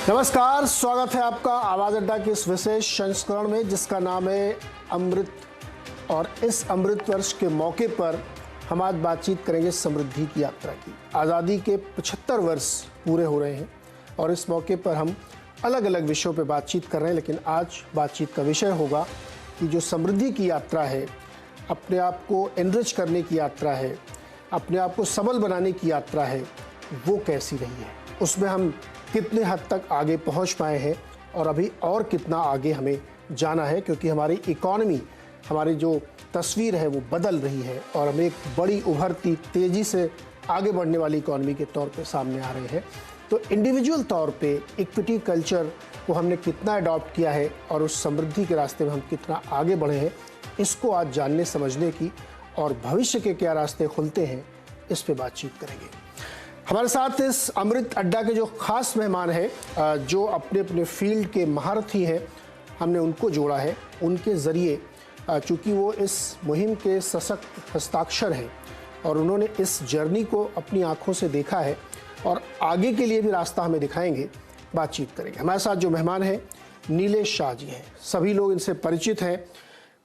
नमस्कार, स्वागत है आपका आवाज अड्डा के इस विशेष संस्करण में जिसका नाम है अमृत। और इस अमृत वर्ष के मौके पर हम आज बातचीत करेंगे समृद्धि की यात्रा की। आज़ादी के 75 वर्ष पूरे हो रहे हैं और इस मौके पर हम अलग अलग विषयों पर बातचीत कर रहे हैं, लेकिन आज बातचीत का विषय होगा कि जो समृद्धि की यात्रा है, अपने आप को एनरिच करने की यात्रा है, अपने आप को सबल बनाने की यात्रा है, वो कैसी रही है, उसमें हम कितने हद तक आगे पहुंच पाए हैं और अभी और कितना आगे हमें जाना है, क्योंकि हमारी इकोनॉमी, हमारी जो तस्वीर है वो बदल रही है और हम एक बड़ी उभरती तेज़ी से आगे बढ़ने वाली इकोनॉमी के तौर पे सामने आ रहे हैं। तो इंडिविजुअल तौर पे इक्विटी कल्चर को हमने कितना अडॉप्ट किया है और उस समृद्धि के रास्ते में हम कितना आगे बढ़े हैं, इसको आज जानने समझने की और भविष्य के क्या रास्ते खुलते हैं, इस पर बातचीत करेंगे। हमारे साथ इस अमृत अड्डा के जो खास मेहमान हैं, जो अपने अपने फील्ड के महारथी हैं, हमने उनको जोड़ा है। उनके ज़रिए, चूँकि वो इस मुहिम के सशक्त हस्ताक्षर हैं और उन्होंने इस जर्नी को अपनी आँखों से देखा है और आगे के लिए भी रास्ता हमें दिखाएंगे, बातचीत करेंगे। हमारे साथ जो मेहमान हैं, नीलेश शाह जी हैं। सभी लोग इनसे परिचित हैं।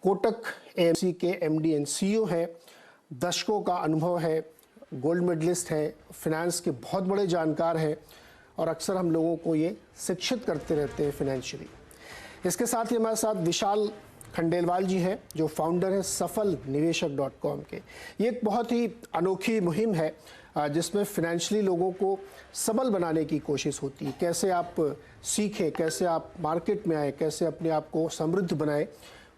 कोटक एएमसी के एमडी एंड सीईओ हैं, दशकों का अनुभव है, गोल्ड मेडलिस्ट है, फिनेंस के बहुत बड़े जानकार हैं और अक्सर हम लोगों को ये शिक्षित करते रहते हैं फाइनेंशियली। इसके साथ ही हमारे साथ विशाल खंडेलवाल जी हैं, जो फाउंडर हैं सफल निवेशक.com के। ये एक बहुत ही अनोखी मुहिम है जिसमें फाइनेंशियली लोगों को सबल बनाने की कोशिश होती है। कैसे आप सीखें, कैसे आप मार्केट में आए, कैसे अपने आप को समृद्ध बनाएं,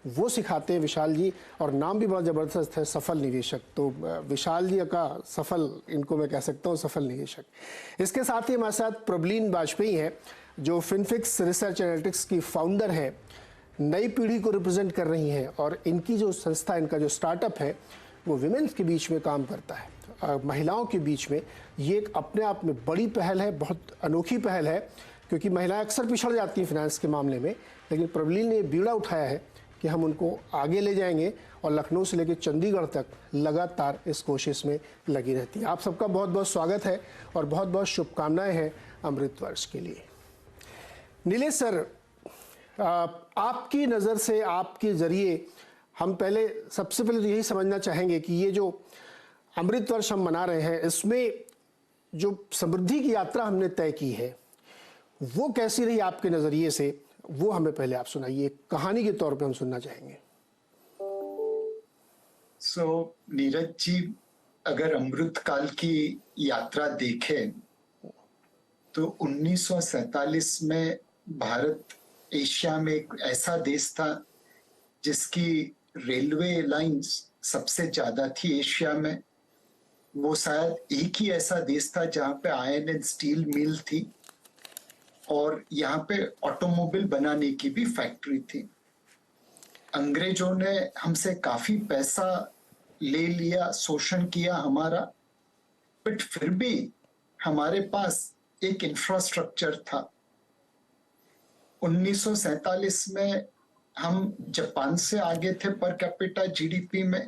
वो सिखाते हैं विशाल जी। और नाम भी बड़ा ज़बरदस्त है, सफल निवेशक। तो विशाल जी का सफल, इनको मैं कह सकता हूँ सफल निवेशक। इसके साथ ही हमारे साथ प्रबलीन वाजपेयी हैं, जो फिनफिक्स रिसर्च एनालिटिक्स की फाउंडर है, नई पीढ़ी को रिप्रेजेंट कर रही हैं और इनकी जो संस्था, इनका जो स्टार्टअप है वो विमेंस के बीच में काम करता है, महिलाओं के बीच में। ये एक अपने आप में बड़ी पहल है, बहुत अनोखी पहल है, क्योंकि महिलाएं अक्सर पिछड़ जाती हैं फाइनेंस के मामले में। लेकिन प्रबलीन ने बीड़ा उठाया है कि हम उनको आगे ले जाएंगे और लखनऊ से लेकर चंडीगढ़ तक लगातार इस कोशिश में लगी रहती है। आप सबका बहुत बहुत स्वागत है और बहुत बहुत शुभकामनाएं हैं अमृत वर्ष के लिए। नीलेश सर, आपकी नज़र से, आपके ज़रिए हम सबसे पहले तो यही समझना चाहेंगे कि ये जो अमृत वर्ष हम मना रहे हैं, इसमें जो समृद्धि की यात्रा हमने तय की है वो कैसी रही आपके नज़रिए से, वो हमें पहले आप सुनाइए। कहानी के तौर पे हम सुनना चाहेंगे। नीरज जी, अगर अमृत काल की यात्रा देखें तो 1947 में भारत एशिया में एक ऐसा देश था जिसकी रेलवे लाइंस सबसे ज्यादा थी एशिया में। वो शायद एक ही ऐसा देश था जहां पे आयरन एंड स्टील मिल थी और यहाँ पे ऑटोमोबाइल बनाने की भी फैक्ट्री थी। अंग्रेजों ने हमसे काफी पैसा ले लिया, शोषण किया हमारा, बट फिर भी हमारे पास एक इंफ्रास्ट्रक्चर था। 1947 में हम जापान से आगे थे पर कैपिटा जीडीपी में।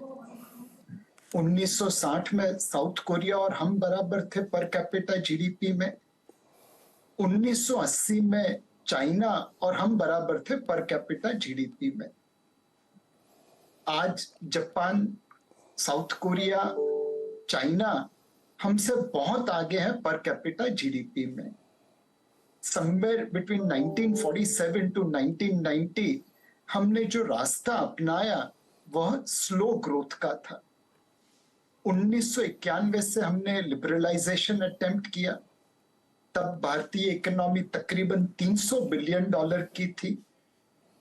1960 में साउथ कोरिया और हम बराबर थे पर कैपिटा जीडीपी में। 1980 में चाइना और हम बराबर थे पर कैपिटा जीडीपी में। आज जापान, साउथ कोरिया, चाइना हमसे बहुत आगे है पर कैपिटा जीडीपी में। समवेयर बिटवीन 1947 टू 1990 हमने जो रास्ता अपनाया वह स्लो ग्रोथ का था। 1991 से हमने लिबरलाइजेशन अटेम्प्ट किया। तब भारतीय इकोनॉमी तकरीबन $300 बिलियन की थी।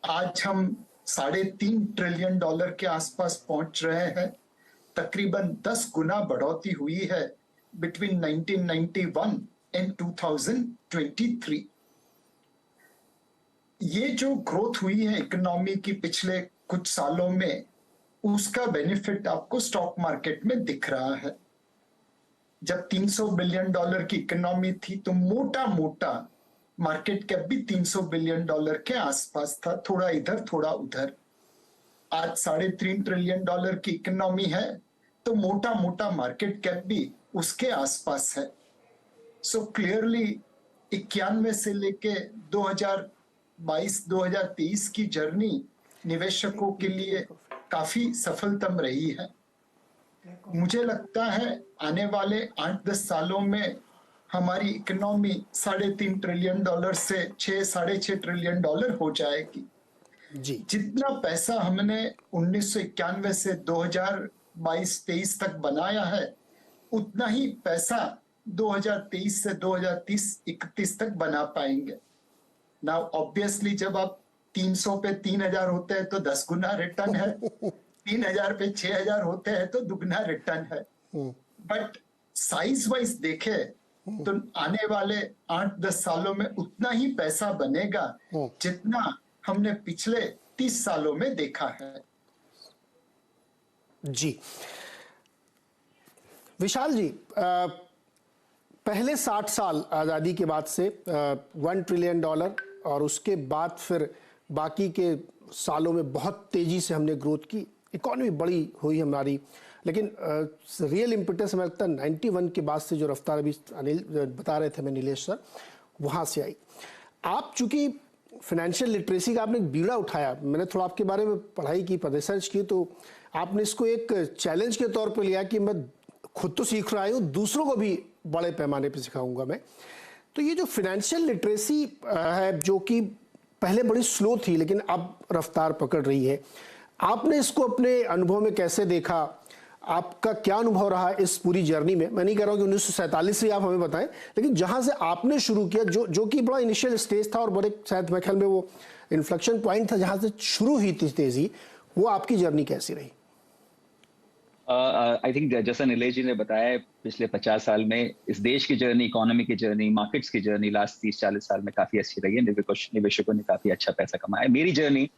आज हम $3.5 ट्रिलियन के आसपास पहुंच रहे हैं। तकरीबन 10 गुना बढ़ोतरी हुई है बिटवीन 1991 एंड 2023। ये जो ग्रोथ हुई है इकोनॉमी की पिछले कुछ सालों में, उसका बेनिफिट आपको स्टॉक मार्केट में दिख रहा है। जब $300 बिलियन की इकोनॉमी थी तो मोटा मोटा मार्केट कैप भी $300 बिलियन के आसपास था, थोड़ा इधर थोड़ा उधर। आज $3.5 ट्रिलियन की इकोनॉमी है तो मोटा मोटा मार्केट कैप भी उसके आसपास है। सो क्लियरली 1991 से लेके 2022-2023 की जर्नी निवेशकों के लिए काफी सफलतम रही है। मुझे लगता है आने वाले 8-10 सालों में हमारी इकोनॉमी $3.5 ट्रिलियन से 6-6.5 ट्रिलियन डॉलर हो जाएगी। जी, जितना पैसा हमने 1991 से 2022-23 तक बनाया है, उतना ही पैसा 2023 से 2030-31 तक बना पाएंगे। नाउ ऑब्वियसली जब आप 300 पे 3000 होते हैं तो 10 गुना रिटर्न है, 3000 पे 6000 होते हैं तो दुगना रिटर्न है। बट साइज वाइज देखे तो आने वाले 8-10 सालों में उतना ही पैसा बनेगा जितना हमने पिछले 30 सालों में देखा है। जी विशाल जी, पहले 60 साल आज़ादी के बाद से $1 ट्रिलियन और उसके बाद फिर बाकी के सालों में बहुत तेज़ी से हमने ग्रोथ की, इकॉनमी बड़ी हुई हमारी, लेकिन रियल इम्पिटस हमें लगता है 91 के बाद से जो रफ्तार अभी अनिल बता रहे थे, मैं नीलेश सर, वहाँ से आई। आप चूँकि फाइनेंशियल लिटरेसी का आपने एक बीड़ा उठाया, मैंने थोड़ा आपके बारे में पढ़ाई की, रिसर्च की, तो आपने इसको एक चैलेंज के तौर पर लिया कि मैं खुद तो सीख रहा हूँ, दूसरों को भी बड़े पैमाने पर सिखाऊंगा मैं। तो ये जो फाइनेंशियल लिटरेसी है, जो कि पहले बड़ी स्लो थी लेकिन अब रफ्तार पकड़ रही है, आपने इसको अपने अनुभव में कैसे देखा? आपका क्या अनुभव रहा इस पूरी जर्नी में? मैं नहीं कह रहा हूँ कि 1947 से आप हमें बताएं, लेकिन जहां से आपने शुरू किया, जो कि बड़ा इनिशियल स्टेज था और बड़े शायद मेरे ख्याल में वो इन्फ्लेक्शन पॉइंट था जहां से शुरू हुई थी तेजी, वो आपकी जर्नी कैसी रही? आई थिंक जैसा नीलेश जी ने बताया, पिछले 50 साल में इस देश की जर्नी, इकोनॉमी की जर्नी, मार्केट्स की जर्नी लास्ट 30-40 साल में काफी अच्छी रही है। निवेशकों ने काफी अच्छा पैसा कमाया। मेरी जर्नी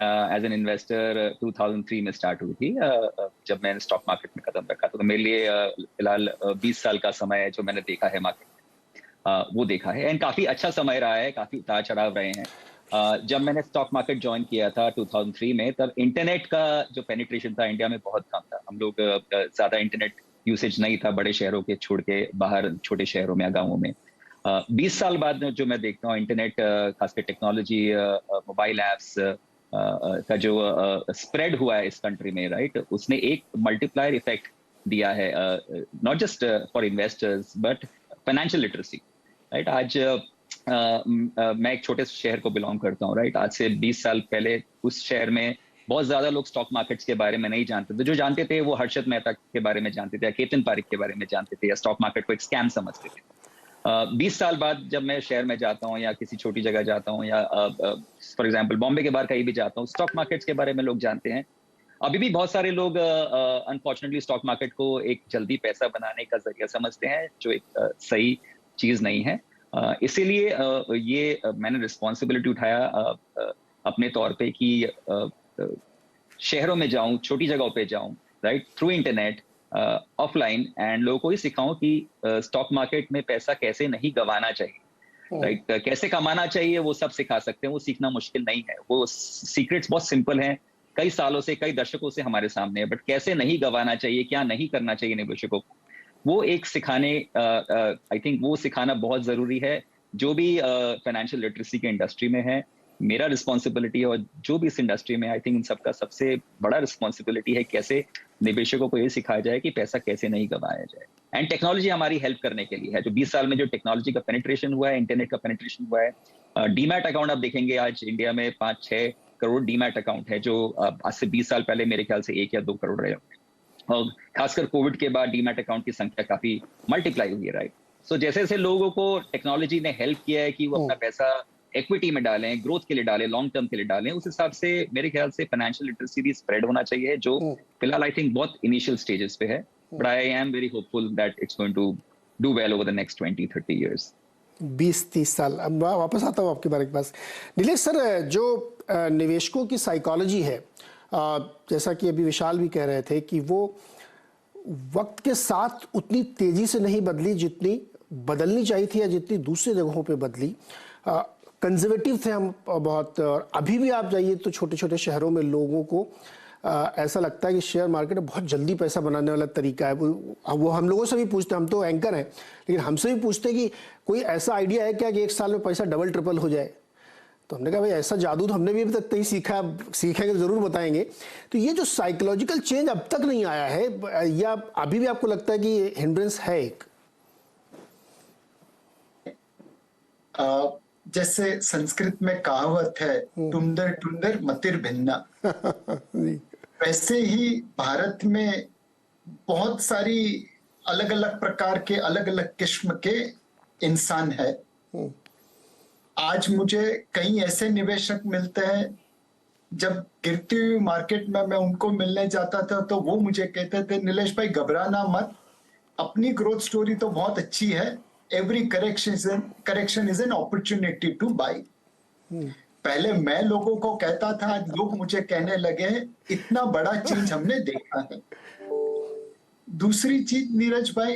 एज एन इन्वेस्टर 2003 में स्टार्ट हुई थी, जब मैंने स्टॉक मार्केट में कदम रखा। तो मेरे लिए फिलहाल 20 साल का समय है जो मैंने देखा है मार्केट में, वो देखा है, एंड काफी अच्छा समय रहा है, काफी उतार चढ़ाव रहे हैं। जब मैंने स्टॉक मार्केट ज्वाइन किया था 2003 में, तब इंटरनेट का जो पेनिट्रेशन था इंडिया में बहुत कम था। हम लोग ज्यादा इंटरनेट यूसेज नहीं था बड़े शहरों के छोड़ के बाहर छोटे शहरों में या गाँवों में। 20 साल बाद जो मैं देखता हूँ, इंटरनेट, खासकर टेक्नोलॉजी, मोबाइल एप्स का जो स्प्रेड हुआ है इस कंट्री में, राइट, उसने एक मल्टीप्लायर इफेक्ट दिया है, not just for investors but financial literacy, right. आज मैं एक छोटे शहर को बिलोंग करता हूँ, राइट। आज से 20 साल पहले उस शहर में बहुत ज्यादा लोग स्टॉक मार्केट्स के बारे में नहीं जानते थे। जो जानते थे वो हर्षद मेहता के बारे में जानते थे या केतन पारिक के बारे में जानते थे, या स्टॉक मार्केट को एक स्कैम समझते थे। 20 साल बाद जब मैं शहर में जाता हूँ या किसी छोटी जगह जाता हूँ, या फॉर एग्जांपल बॉम्बे के बाहर कहीं भी जाता हूँ, स्टॉक मार्केट्स के बारे में लोग जानते हैं। अभी भी बहुत सारे लोग अनफॉर्चुनेटली स्टॉक मार्केट को एक जल्दी पैसा बनाने का जरिया समझते हैं, जो एक सही चीज नहीं है। इसीलिए ये मैंने रिस्पॉन्सिबिलिटी उठाया अपने तौर पे कि शहरों में जाऊं, छोटी जगहों पे जाऊं, right, through internet, offline, and लोगों को ही सिखाऊं कि स्टॉक मार्केट में पैसा कैसे नहीं गंवाना चाहिए, राइट, कैसे कमाना चाहिए, वो सब सिखा सकते हैं। वो सीखना मुश्किल नहीं है, वो सीक्रेट्स बहुत सिंपल हैं, कई सालों से, कई दशकों से हमारे सामने है। बट कैसे नहीं गंवाना चाहिए, क्या नहीं करना चाहिए निवेशकों को, वो एक सिखाने, आई थिंक वो सिखाना बहुत जरूरी है। जो भी फाइनेंशियल लिटरेसी के इंडस्ट्री में है, मेरा रिस्पॉन्सिबिलिटी है, और जो भी इस इंडस्ट्री में, आई थिंक इन सबका सबसे बड़ा रिस्पॉन्सिबिलिटी है कैसे निवेशकों को ये सिखाया जाए कि पैसा कैसे नहीं गंवाया जाए। एंड टेक्नोलॉजी हमारी हेल्प करने के लिए है। जो 20 साल में जो टेक्नोलॉजी का पेनिट्रेशन हुआ है, इंटरनेट का पेनिट्रेशन हुआ है, डीमैट अकाउंट आप देखेंगे आज इंडिया में 5-6 करोड़ डीमैट अकाउंट है, जो आज से 20 साल पहले मेरे ख्याल से 1 या 2 करोड़ रहे होंगे। और खासकर कोविड के बाद डीमैट अकाउंट की संख्या काफी मल्टीप्लाई हुई है, राइट। सो जैसे जैसे लोगों को टेक्नोलॉजी ने हेल्प किया है कि वो अपना पैसा इक्विटी में डालें, ग्रोथ के लिए डालें, लॉन्ग टर्म के लिए डालें, उस हिसाब से मेरे ख्याल से फाइनेंशियल लिटरेसी भी स्प्रेड होना चाहिए, जो फिलहाल आई थिंक बहुत इनिशियल स्टेजेस पे है। But I am very hopeful that it's going to do well over the next 20-30 years. 20-30 साल। अब वापस आता हूँ आपके बारे के पास। नीलेश सर, जो निवेशकों की साइकोलॉजी है, जैसा कि अभी विशाल भी कह रहे थे कि वो वक्त के साथ उतनी तेजी से नहीं बदली जितनी बदलनी चाहिए थी या जितनी दूसरी जगहों पे बदली। कंजर्वेटिव थे हम बहुत, और अभी भी आप जाइए तो छोटे छोटे शहरों में लोगों को ऐसा लगता है कि शेयर मार्केट बहुत जल्दी पैसा बनाने वाला तरीका है। वो हम लोगों से भी पूछते हैं, हम तो एंकर हैं, लेकिन हमसे भी पूछते हैं कि कोई ऐसा आइडिया है क्या कि 1 साल में पैसा डबल ट्रिपल हो जाए। तो हमने कहा भाई ऐसा जादू तो हमने भी अभी तक नहीं सीखा, सीखेंगे तो जरूर बताएंगे। तो ये जो साइकोलॉजिकल चेंज अब तक नहीं आया है, या अभी भी आपको लगता है कि हिंड्रेंस है एक? जैसे संस्कृत में कहावत है, टुंदर टुंदर मतिर भिन्ना, वैसे ही भारत में बहुत सारी अलग अलग प्रकार के, अलग अलग किस्म के इंसान है। आज मुझे कई ऐसे निवेशक मिलते हैं, जब गिरती हुई मार्केट में मैं उनको मिलने जाता था तो वो मुझे कहते थे, नीलेश भाई घबराना मत, अपनी ग्रोथ स्टोरी तो बहुत अच्छी है, every correction is an opportunity to buy. पहले मैं लोगों को कहता था, आज लोग मुझे कहने लगे इतना बड़ा चेंज हमने देखा है। दूसरी चीज नीरज भाई,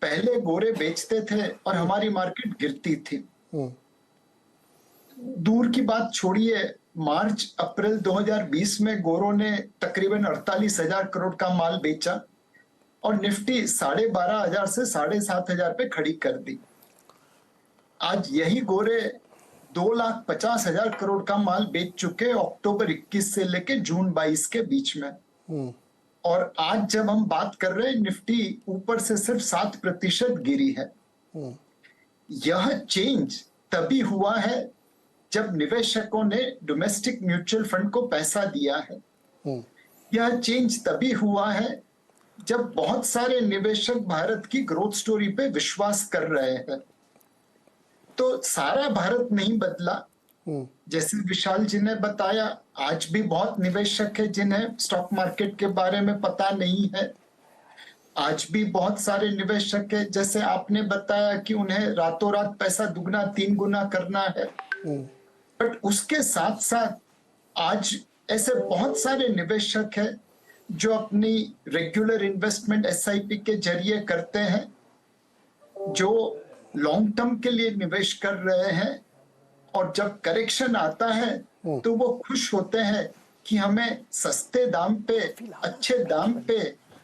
पहले गोरे बेचते थे और हमारी मार्केट गिरती थी। दूर की बात छोड़िए, मार्च अप्रैल 2020 में गोरों ने तकरीबन 48,000 करोड़ का माल बेचा और निफ्टी 12,500 से 7,500 पे खड़ी कर दी। आज यही गोरे 2,50,000 करोड़ का माल बेच चुके अक्टूबर 21 से लेके जून 22 के बीच में। और आज जब हम बात कर रहे हैं, निफ्टी ऊपर से सिर्फ 7% गिरी है। यह चेंज तभी हुआ है जब निवेशकों ने डोमेस्टिक म्यूचुअल फंड को पैसा दिया है। यह चेंज तभी हुआ है जब बहुत सारे निवेशक भारत की ग्रोथ स्टोरी पे विश्वास कर रहे हैं। तो सारा भारत नहीं बदला। जैसे विशाल जी ने बताया, आज भी बहुत निवेशक है जिन्हें स्टॉक मार्केट के बारे में पता नहीं है। आज भी बहुत सारे निवेशक है, जैसे आपने बताया, कि उन्हें रातों रात पैसा दुगना 3 गुना करना है। बट उसके साथ साथ आज ऐसे बहुत सारे निवेशक हैं जो अपनी रेगुलर इन्वेस्टमेंट SIP के जरिए करते हैं, जो लॉन्ग टर्म के लिए निवेश कर रहे हैं। और जब करेक्शन आता है तो वो खुश होते हैं कि हमें सस्ते दाम पे, अच्छे दाम पे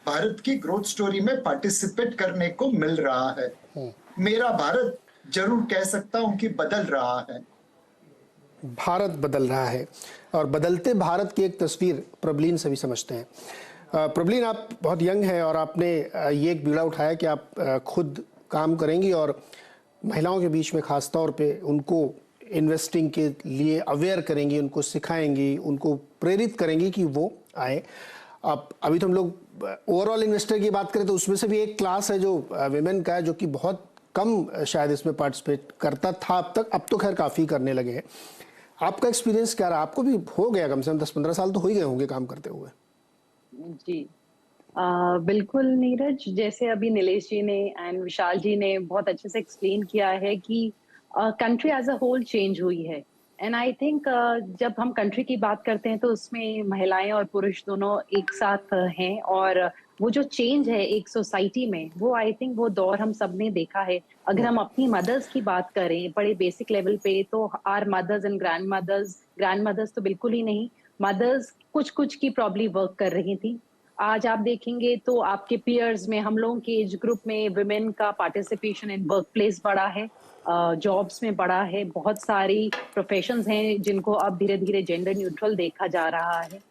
भारत की ग्रोथ स्टोरी में पार्टिसिपेट करने को मिल रहा है। मेरा भारत जरूर कह सकता हूं कि बदल रहा है। भारत बदल रहा है, और बदलते भारत की एक तस्वीर प्रबलीन सभी समझते हैं। प्रबलीन, आप बहुत यंग हैं और आपने ये एक बीड़ा उठाया कि आप खुद काम करेंगी और महिलाओं के बीच में खास तौर पे उनको इन्वेस्टिंग के लिए अवेयर करेंगी, उनको सिखाएंगी, उनको प्रेरित करेंगी कि वो आए। अब अभी तो हम लोग ओवरऑल इन्वेस्टर की बात करें तो उसमें से भी एक क्लास है जो विमेन का है, जो कि बहुत कम शायद इसमें पार्टिसिपेट करता था अब तक, अब तो खैर काफ़ी करने लगे हैं। आपका एक्सपीरियंस क्या रहा? आपको भी हो गया कम से कम 10-15 साल तो हो ही गए होंगे काम करते हुए। जी बिल्कुल नीरज, जैसे अभी नीलेश जी ने एंड विशाल जी ने बहुत अच्छे से एक्सप्लेन किया है कि country as a whole change हुई है। एंड आई थिंक जब हम कंट्री की बात करते हैं तो उसमें महिलाएं और पुरुष दोनों एक साथ हैं, और वो जो चेंज है एक सोसाइटी में, वो आई थिंक वो दौर हम सब ने देखा है। अगर हम अपनी मदर्स की बात करें बड़े बेसिक लेवल पे, तो our mothers and grandmothers तो बिल्कुल ही नहीं, मदर्स कुछ की प्रॉब्ली वर्क कर रही थी। आज आप देखेंगे तो आपके पीयर्स में, हम लोगों के एज ग्रुप में विमेन का पार्टिसिपेशन इन वर्क प्लेस बढ़ा है, जॉब्स में बढ़ा है। बहुत सारी प्रोफेशंस हैं जिनको अब धीरे धीरे जेंडर न्यूट्रल देखा जा रहा है।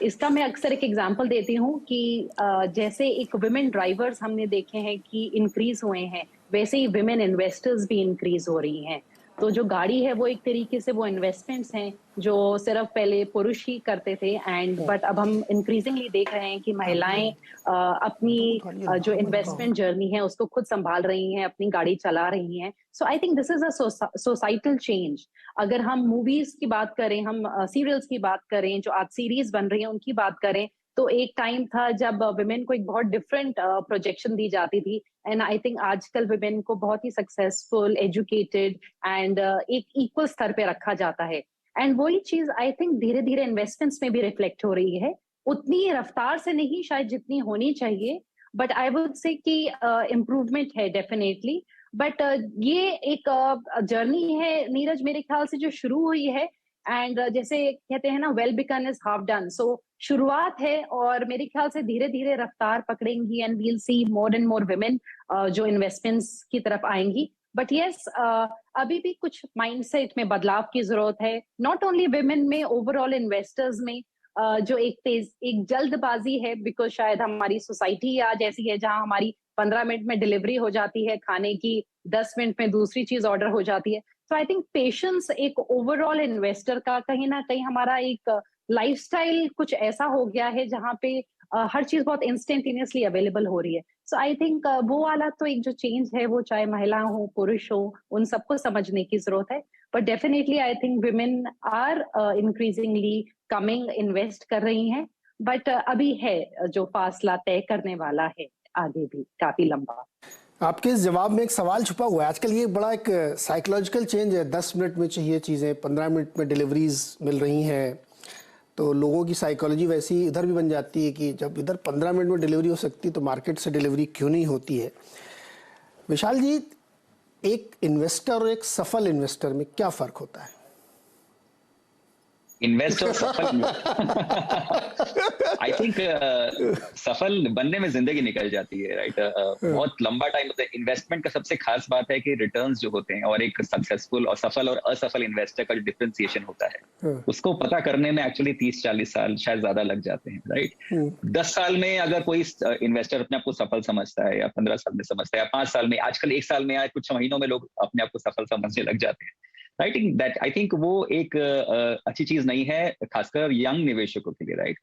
इसका मैं अक्सर एक एग्जांपल देती हूँ कि जैसे एक विमेन ड्राइवर्स हमने देखे हैं कि इंक्रीज हुए हैं, वैसे ही विमेन इन्वेस्टर्स भी इंक्रीज हो रही हैं। तो जो गाड़ी है वो एक तरीके से वो इन्वेस्टमेंट्स हैं जो सिर्फ पहले पुरुष ही करते थे, एंड बट अब हम इंक्रीजिंगली देख रहे हैं कि महिलाएं अपनी जो इन्वेस्टमेंट जर्नी है उसको खुद संभाल रही हैं, अपनी गाड़ी चला रही हैं। So I think this is a societal change. अगर हम मूवीज की बात करें, हम सीरियल्स की बात करें, जो आज सीरीज बन रही है उनकी बात करें, तो एक टाइम था जब विमेन को एक बहुत डिफरेंट प्रोजेक्शन दी जाती थी। एंड आई थिंक आजकल विमेन को बहुत ही सक्सेसफुल, एजुकेटेड एंड एक इक्वल स्तर पे रखा जाता है। एंड वही चीज आई थिंक धीरे धीरे इन्वेस्टमेंट्स में भी रिफ्लेक्ट हो रही है, उतनी रफ्तार से नहीं शायद जितनी होनी चाहिए, बट आई वुड से कि इम्प्रूवमेंट है डेफिनेटली। बट ये एक जर्नी है नीरज, मेरे ख्याल से जो शुरू हुई है, एंड जैसे कहते हैं ना, well begun is half done. So शुरुआत है और मेरे ख्याल से धीरे धीरे रफ्तार पकड़ेंगी and we'll see more and more women जो इन्वेस्टमेंट्स की तरफ आएंगी. बट यस, अभी भी कुछ माइंडसेट में बदलाव की जरूरत है, नॉट ओनली विमेन में, ओवरऑल इन्वेस्टर्स में. जो एक जल्दबाजी है, बिकॉज शायद हमारी सोसाइटी आज ऐसी है जहां हमारी 15 मिनट में डिलीवरी हो जाती है खाने की, 10 मिनट में दूसरी चीज ऑर्डर हो जाती है. सो आई थिंक पेशेंस एक ओवरऑल इन्वेस्टर का कहीं ना कहीं हमारा एक लाइफस्टाइल कुछ ऐसा हो गया है जहां पे हर चीज बहुत इंस्टेंटेनियसली अवेलेबल हो रही है. सो आई थिंक वो वाला तो एक जो चेंज है वो चाहे महिला हो पुरुष हो उन सबको समझने की जरूरत है. But definitely I think women are increasingly coming, invest कर रही हैं. बट अभी है जो फासला तय करने वाला है आगे भी काफी लंबा. आपके इस जवाब में एक सवाल छुपा हुआ है. आजकल ये बड़ा एक साइकोलॉजिकल चेंज है. 10 मिनट में चाहिए चीज़ें, 15 मिनट में डिलीवरीज मिल रही हैं. तो लोगों की साइकोलॉजी वैसी इधर भी बन जाती है कि जब इधर 15 मिनट में डिलीवरी हो सकती है तो मार्केट से डिलीवरी क्यों नहीं होती है. विशाल जी, एक इन्वेस्टर और एक सफल इन्वेस्टर में क्या फ़र्क होता है? इन्वेस्टर सफल आई थिंक सफल बनने में जिंदगी निकल जाती है, राइट. बहुत लंबा टाइम होता है. इन्वेस्टमेंट का सबसे खास बात है कि रिटर्न्स जो होते हैं, और एक सक्सेसफुल और सफल और असफल इन्वेस्टर का जो डिफरेंशिएशन होता है उसको पता करने में एक्चुअली 30-40 साल शायद ज्यादा लग जाते हैं, राइट. 10 साल में अगर कोई इन्वेस्टर अपने आप को सफल समझता है, या 15 साल में समझता है, या 5 साल में, आजकल 1 साल में या कुछ महीनों में लोग अपने आप को सफल समझने लग जाते हैं, राइट. दैट आई थिंक वो एक अच्छी चीज नहीं है, खासकर यंग निवेशकों के लिए, राइट.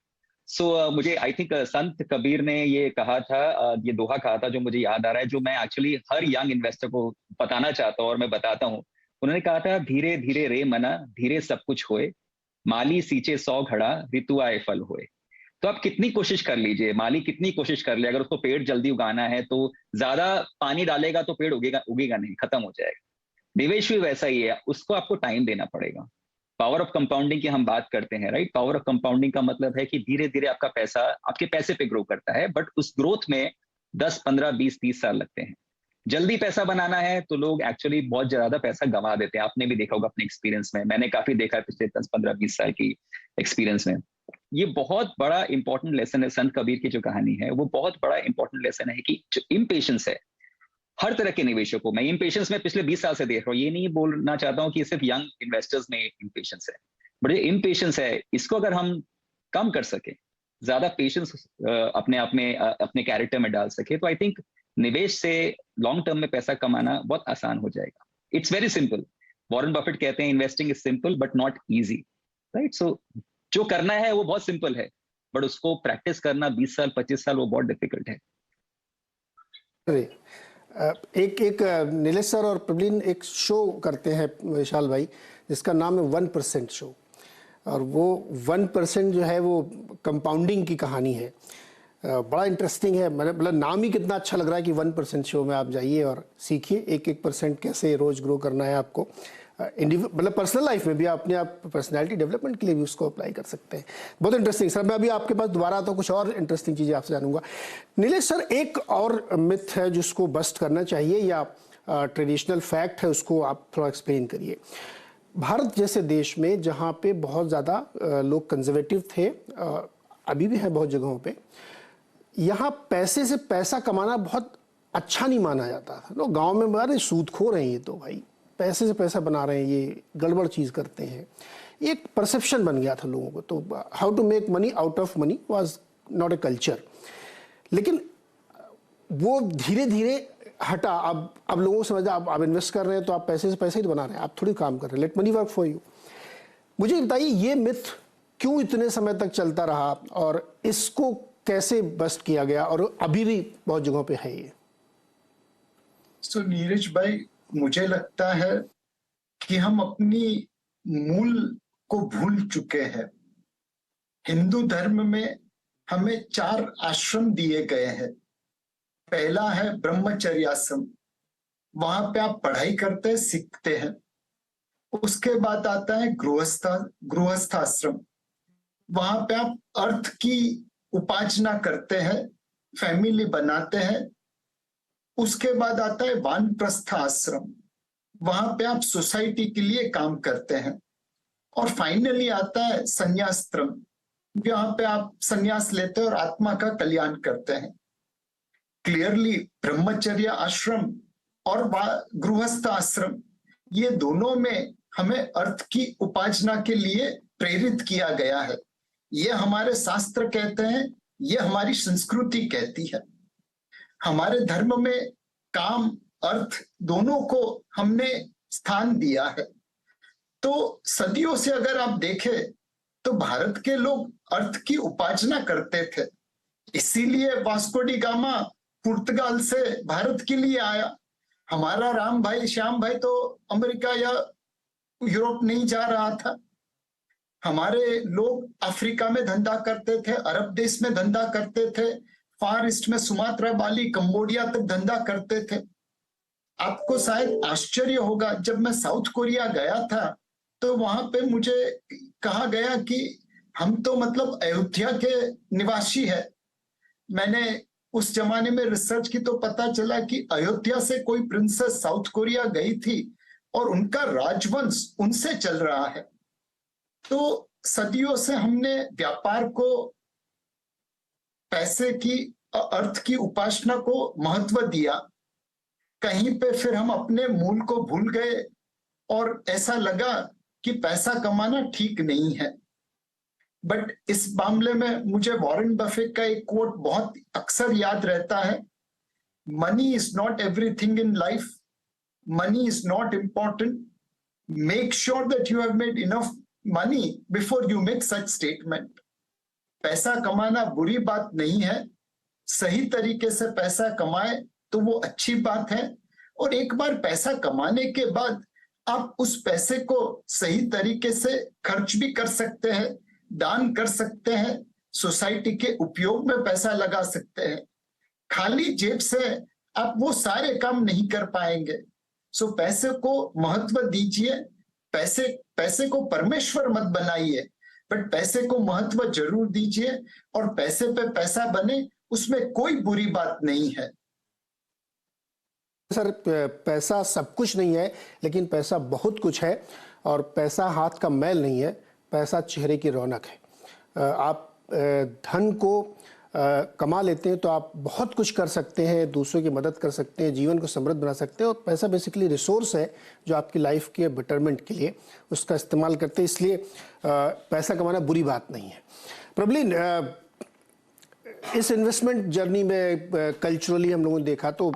सो मुझे आई थिंक संत कबीर ने ये कहा था, ये दोहा कहा था जो मुझे याद आ रहा है, जो मैं एक्चुअली हर यंग इन्वेस्टर को बताना चाहता हूँ और मैं बताता हूँ. उन्होंने कहा था, धीरे धीरे रे मना, धीरे सब कुछ होए, माली सींचे 100 घड़ा, ऋतु आए फल होए. तो आप कितनी कोशिश कर लीजिए, माली कितनी कोशिश कर ले, अगर उसको पेड़ जल्दी उगाना है तो ज्यादा पानी डालेगा तो पेड़ उगेगा नहीं, खत्म हो जाएगा. निवेश भी वैसा ही है, उसको आपको टाइम देना पड़ेगा. पावर ऑफ कंपाउंडिंग की हम बात करते हैं, राइट. पावर ऑफ कंपाउंडिंग का मतलब है कि धीरे धीरे आपका पैसा आपके पैसे पे ग्रो करता है, बट उस ग्रोथ में 10, 15, 20, 30 साल लगते हैं. जल्दी पैसा बनाना है तो लोग एक्चुअली बहुत ज्यादा पैसा गंवा देते हैं. आपने भी देखा होगा अपने एक्सपीरियंस में, मैंने काफी देखा है पिछले 10, 15, 20 साल की एक्सपीरियंस में. ये बहुत बड़ा इंपॉर्टेंट लेसन है. संत कबीर की जो कहानी है वो बहुत बड़ा इंपॉर्टेंट लेसन है कि जो इम्पेशंस है हर तरह के निवेशकों में, इम्पेशंस में पिछले 20 साल से देख रहा हूँ. ये नहीं बोलना चाहता हूँ कि सिर्फ यंग इन्वेस्टर्स में इम्पेशंस है, बट ये इम्पेशंस है, इसको अगर हम कम कर सके, ज्यादा पेशेंस अपने आप में अपने कैरेक्टर में डाल सके, तो आई थिंक निवेश से लॉन्ग टर्म में पैसा कमाना बहुत आसान हो जाएगा. It's very simple. Warren Buffett कहते हैं, investing is simple but not easy, right. So जो करना है वो बहुत सिंपल है, बट उसको प्रैक्टिस करना 20 साल 25 साल वो बहुत डिफिकल्ट है. एक नीलेश सर और प्रवीण एक शो करते हैं विशाल भाई, जिसका नाम है 1% शो. और वो 1% जो है वो कंपाउंडिंग की कहानी है. बड़ा इंटरेस्टिंग है. मतलब नाम ही कितना अच्छा लग रहा है कि 1% शो में आप जाइए और सीखिए 1% कैसे रोज ग्रो करना है आपको. मतलब पर्सनल लाइफ में भी अपने आप पर्सनैलिटी डेवलपमेंट के लिए भी उसको अप्लाई कर सकते हैं. बहुत इंटरेस्टिंग सर. मैं अभी आपके पास दोबारा आता हूँ, कुछ और इंटरेस्टिंग चीज़ें आपसे जानूंगा. नीलेश सर, एक और मिथ है जिसको बस्ट करना चाहिए, या ट्रेडिशनल फैक्ट है, उसको आप थोड़ा एक्सप्लेन करिए. भारत जैसे देश में जहाँ पे बहुत ज़्यादा लोग कंजर्वेटिव थे, अभी भी है बहुत जगहों पर, यहाँ पैसे से पैसा कमाना बहुत अच्छा नहीं माना जाता था. लोग गाँव में अरे सूदखोर हैं ये, तो भाई पैसे से पैसा बना रहे हैं, ये गड़बड़ चीज़ करते हैं. ये एक परसेप्शन बन गया था लोगों को. तो how to make money out of money was not a culture. लेकिन वो धीरे धीरे हटा. अब लोगों को समझा आप इन्वेस्ट कर रहे हैं तो आप पैसे से पैसे ही तो बना रहे हैं, आप थोड़ी काम कर रहे हैं. Late money work for you. मुझे बताइए, ये मिथ क्यों इतने समय तक चलता रहा और इसको कैसे बस्ट किया गया, और अभी भी बहुत जगहों पर है ये? सो नीरज भाई, मुझे लगता है कि हम अपनी मूल को भूल चुके हैं. हिंदू धर्म में हमें 4 आश्रम दिए गए हैं. पहला है ब्रह्मचर्याश्रम, वहां पे आप पढ़ाई करते हैं, सीखते हैं. उसके बाद आता है गृहस्थाश्रम, वहां पे आप अर्थ की उपासना करते हैं, फैमिली बनाते हैं. उसके बाद आता है वानप्रस्थ आश्रम, वहां पे आप सोसाइटी के लिए काम करते हैं. और फाइनली आता है संन्यास्त्रम, यहाँ पे आप संन्यास लेते हैं और आत्मा का कल्याण करते हैं। क्लियरली ब्रह्मचर्य आश्रम और गृहस्थ आश्रम, ये दोनों में हमें अर्थ की उपासना के लिए प्रेरित किया गया है। ये हमारे शास्त्र कहते हैं, ये हमारी संस्कृति कहती है। हमारे धर्म में काम अर्थ दोनों को हमने स्थान दिया है। तो सदियों से अगर आप देखें तो भारत के लोग अर्थ की उपासना करते थे। इसीलिए वास्को डी गामा पुर्तगाल से भारत के लिए आया। हमारा राम भाई श्याम भाई तो अमेरिका या यूरोप नहीं जा रहा था। हमारे लोग अफ्रीका में धंधा करते थे, अरब देश में धंधा करते थे, फार ईस्ट में सुमात्रा, बाली, कंबोडिया तक धंधा करते थे। आपको शायद आश्चर्य होगा, जब मैं साउथ कोरिया गया था तो वहां पे मुझे कहा गया कि हम तो मतलब अयोध्या के निवासी है। मैंने उस जमाने में रिसर्च की तो पता चला कि अयोध्या से कोई प्रिंसेस साउथ कोरिया गई थी और उनका राजवंश उनसे चल रहा है। तो सदियों से हमने व्यापार को, पैसे की, अर्थ की उपासना को महत्व दिया। कहीं पे फिर हम अपने मूल को भूल गए और ऐसा लगा कि पैसा कमाना ठीक नहीं है। बट इस मामले में मुझे वॉरेन बफेट का एक कोट बहुत अक्सर याद रहता है, money is not everything in life, money is not important, make sure that you have made enough money before you make such statement. पैसा कमाना बुरी बात नहीं है, सही तरीके से पैसा कमाए तो वो अच्छी बात है। और एक बार पैसा कमाने के बाद आप उस पैसे को सही तरीके से खर्च भी कर सकते हैं, दान कर सकते हैं, सोसाइटी के उपयोग में पैसा लगा सकते हैं। खाली जेब से आप वो सारे काम नहीं कर पाएंगे। सो पैसे को महत्व दीजिए, पैसे को परमेश्वर मत बनाइए, बट पैसे को महत्व जरूर दीजिए। और पैसे पे पैसा बने, उसमें कोई बुरी बात नहीं है। सर, पैसा सब कुछ नहीं है, लेकिन पैसा बहुत कुछ है। और पैसा हाथ का मैल नहीं है, पैसा चेहरे की रौनक है। आप धन को कमा लेते हैं तो आप बहुत कुछ कर सकते हैं, दूसरों की मदद कर सकते हैं, जीवन को समृद्ध बना सकते हैं। और पैसा बेसिकली रिसोर्स है जो आपकी लाइफ के बेटरमेंट के लिए उसका इस्तेमाल करते हैं। इसलिए पैसा कमाना बुरी बात नहीं है। प्रबलीन, इस इन्वेस्टमेंट जर्नी में कल्चरली हम लोगों ने देखा तो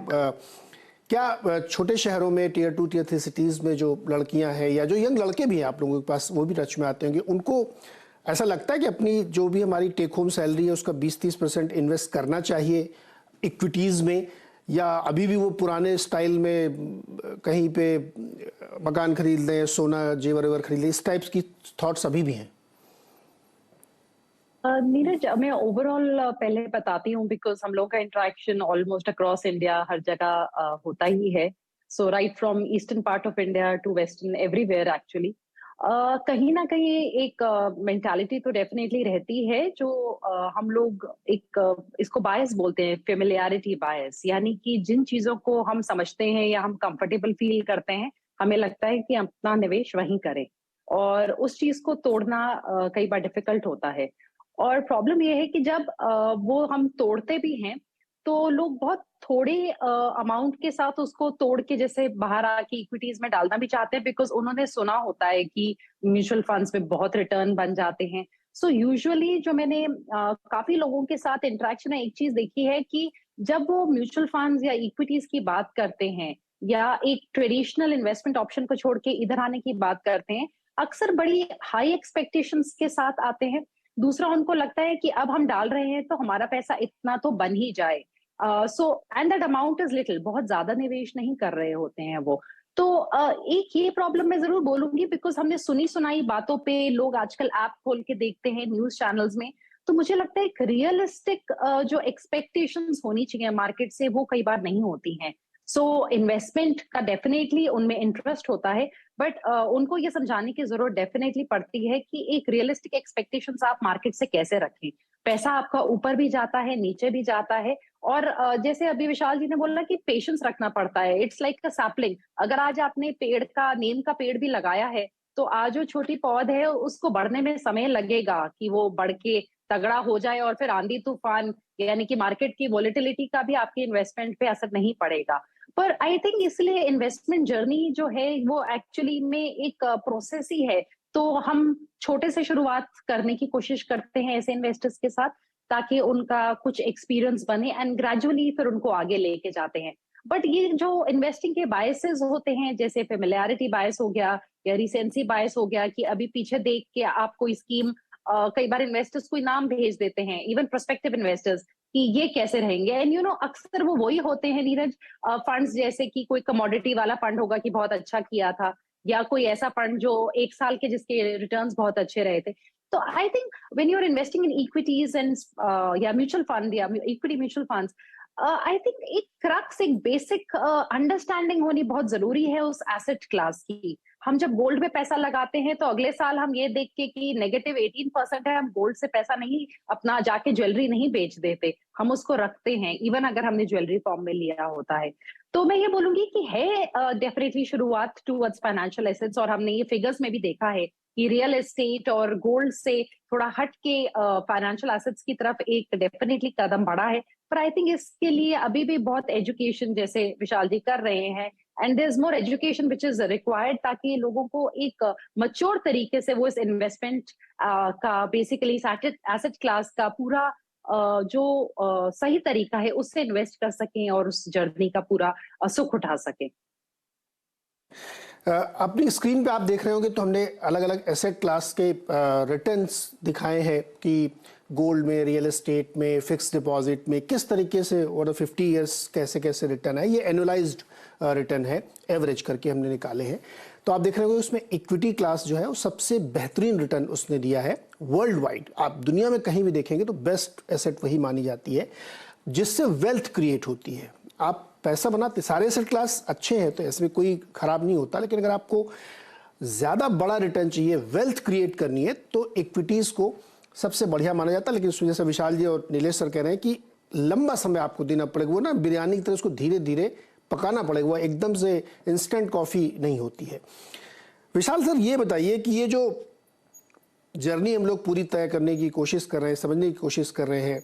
क्या छोटे शहरों में टियर 2 टियर 3 सिटीज़ में जो लड़कियां हैं या जो यंग लड़के भी हैं आप लोगों के पास, वो भी टच में आते होंगे, उनको ऐसा लगता है कि अपनी जो भी हमारी टेक होम सैलरी है उसका 20-30% इन्वेस्ट करना चाहिए इक्विटीज़ में, या अभी भी वो पुराने स्टाइल में कहीं पे मकान खरीद लें, सोना जेवर वेवर खरीद लें, इस टाइप्स की थॉट्स अभी भी हैं? नीरज, मैं ओवरऑल पहले बताती हूँ, बिकॉज हम लोग का इंटरेक्शन ऑलमोस्ट अक्रॉस इंडिया हर जगह होता ही है। So right from eastern part of India to western, everywhere actually कहीं ना कहीं एक मेंटालिटी तो डेफिनेटली रहती है जो हम लोग इसको बायस बोलते हैं, फेमिलियरिटी बायस, यानी कि जिन चीजों को हम समझते हैं या हम कंफर्टेबल फील करते हैं, हमें लगता है कि अपना निवेश वहीं करें, और उस चीज को तोड़ना कई बार डिफिकल्ट होता है। और प्रॉब्लम ये है कि जब वो हम तोड़ते भी हैं तो लोग बहुत थोड़े अमाउंट के साथ उसको तोड़ के जैसे बाहर आके इक्विटीज में डालना भी चाहते हैं, बिकॉज उन्होंने सुना होता है कि म्यूचुअल फंड्स में बहुत रिटर्न बन जाते हैं। सो यूजुअली जो मैंने काफी लोगों के साथ इंटरेक्शन में एक चीज देखी है कि जब वो म्यूचुअल फंड्स या इक्विटीज की बात करते हैं या एक ट्रेडिशनल इन्वेस्टमेंट ऑप्शन को छोड़ के इधर आने की बात करते हैं, अक्सर बड़ी हाई एक्सपेक्टेशंस के साथ आते हैं। दूसरा, उनको लगता है कि अब हम डाल रहे हैं तो हमारा पैसा इतना तो बन ही जाए, so and that amount is little, बहुत ज्यादा निवेश नहीं कर रहे होते हैं वो। तो एक ये प्रॉब्लम मैं जरूर बोलूंगी, बिकॉज हमने सुनी सुनाई बातों पे लोग आजकल ऐप खोल के देखते हैं न्यूज चैनल्स में, तो मुझे लगता है एक रियलिस्टिक जो एक्सपेक्टेशंस होनी चाहिए मार्केट से वो कई बार नहीं होती हैं। सो इन्वेस्टमेंट का डेफिनेटली उनमें इंटरेस्ट होता है, बट उनको ये समझाने की जरूरत डेफिनेटली पड़ती है कि एक रियलिस्टिक एक्सपेक्टेशंस आप मार्केट से कैसे रखें। पैसा आपका ऊपर भी जाता है, नीचे भी जाता है, और जैसे अभी विशाल जी ने बोला कि पेशेंस रखना पड़ता है। इट्स लाइक अ सैपलिंग, अगर आज आपने पेड़ का, नीम का पेड़ भी लगाया है तो आज जो छोटी पौध है उसको बढ़ने में समय लगेगा कि वो बढ़ के तगड़ा हो जाए, और फिर आंधी तूफान यानी कि मार्केट की वॉलेटिलिटी का भी आपके इन्वेस्टमेंट पे असर नहीं पड़ेगा। पर आई थिंक इसलिए इन्वेस्टमेंट जर्नी जो है वो एक्चुअली में एक प्रोसेस ही है। तो हम छोटे से शुरुआत करने की कोशिश करते हैं ऐसे इन्वेस्टर्स के साथ, ताकि उनका कुछ एक्सपीरियंस बने एंड ग्रेजुअली फिर उनको आगे लेके जाते हैं। बट ये जो इन्वेस्टिंग के बायसेस होते हैं, जैसे फेमिलियरिटी बायस हो गया या रिसेंसी बायस हो गया, कि अभी पीछे देख के आप कोई स्कीम, कई बार इन्वेस्टर्स कोई नाम भेज देते हैं, इवन प्रोस्पेक्टिव इन्वेस्टर्स, कि ये कैसे रहेंगे। एंड अक्सर वो वही होते हैं नीरज, फंड्स जैसे कि कोई कमोडिटी वाला फंड होगा कि बहुत अच्छा किया था, या कोई ऐसा फंड जो 1 साल के जिसके रिटर्न्स बहुत अच्छे रहे थे। तो I think when you are investing in equities and या म्यूचुअल फंड या equity mutual funds, I think एक क्रक्स, एक बेसिक अंडरस्टैंडिंग होनी बहुत जरूरी है उस एसेट क्लास की। हम जब गोल्ड में पैसा लगाते हैं तो अगले साल हम ये देख के कि नेगेटिव 18% है, हम गोल्ड से पैसा नहीं अपना जाके ज्वेलरी नहीं बेच देते, हम उसको रखते हैं इवन अगर हमने ज्वेलरी फॉर्म में लिया होता है। तो मैं ये बोलूंगी कि है डेफिनेटली शुरुआत टूवर्ड्स फाइनेंशियल एसेट्स, और हमने ये फिगर्स में भी देखा है कि रियल एस्टेट और गोल्ड से थोड़ा हट के फाइनेंशियल एसेट्स की तरफ एक डेफिनेटली कदम बढ़ा है। पर आई थिंक इसके लिए अभी भी बहुत एजुकेशन, जैसे विशाल जी कर रहे हैं, and there is more education which is required, ताकि लोगों को एक मच्योर तरीके से वो इस इन्वेस्टमेंट का बेसिकली एसेट क्लास का पूरा जो सही तरीका है उससे इन्वेस्ट कर सकें और उस जर्नी का पूरा सुख उठा सकें। अपनी स्क्रीन पे आप देख रहे होंगे तो हमने अलग अलग एसेट क्लास के रिटर्न्स दिखाए हैं कि गोल्ड में, रियल एस्टेट में, फिक्स डिपॉजिट में किस तरीके से ओवर 50 इयर्स कैसे कैसे रिटर्न है। ये एनुअलाइज्ड रिटर्न है, एवरेज करके हमने निकाले हैं। तो आप देख रहे होंगे उसमें इक्विटी क्लास जो है वो सबसे बेहतरीन रिटर्न उसने दिया है वर्ल्ड वाइड। आप दुनिया में कहीं भी देखेंगे तो बेस्ट एसेट वही मानी जाती है जिससे वेल्थ क्रिएट होती है। आप पैसा बनाते, सारे एसेट क्लास अच्छे हैं तो इसमें कोई खराब नहीं होता, लेकिन अगर आपको ज़्यादा बड़ा रिटर्न चाहिए, वेल्थ क्रिएट करनी है, तो इक्विटीज़ को सबसे बढ़िया माना जाता है। लेकिन उसमें जैसे विशाल जी और नीलेश सर कह रहे हैं कि लंबा समय आपको देना पड़ेगा, वो ना बिरयानी की तरह उसको धीरे धीरे पकाना पड़ेगा, वो एकदम से इंस्टेंट कॉफ़ी नहीं होती है। विशाल सर ये बताइए कि ये जो जर्नी हम लोग पूरी तय करने की कोशिश कर रहे हैं, समझने की कोशिश कर रहे हैं,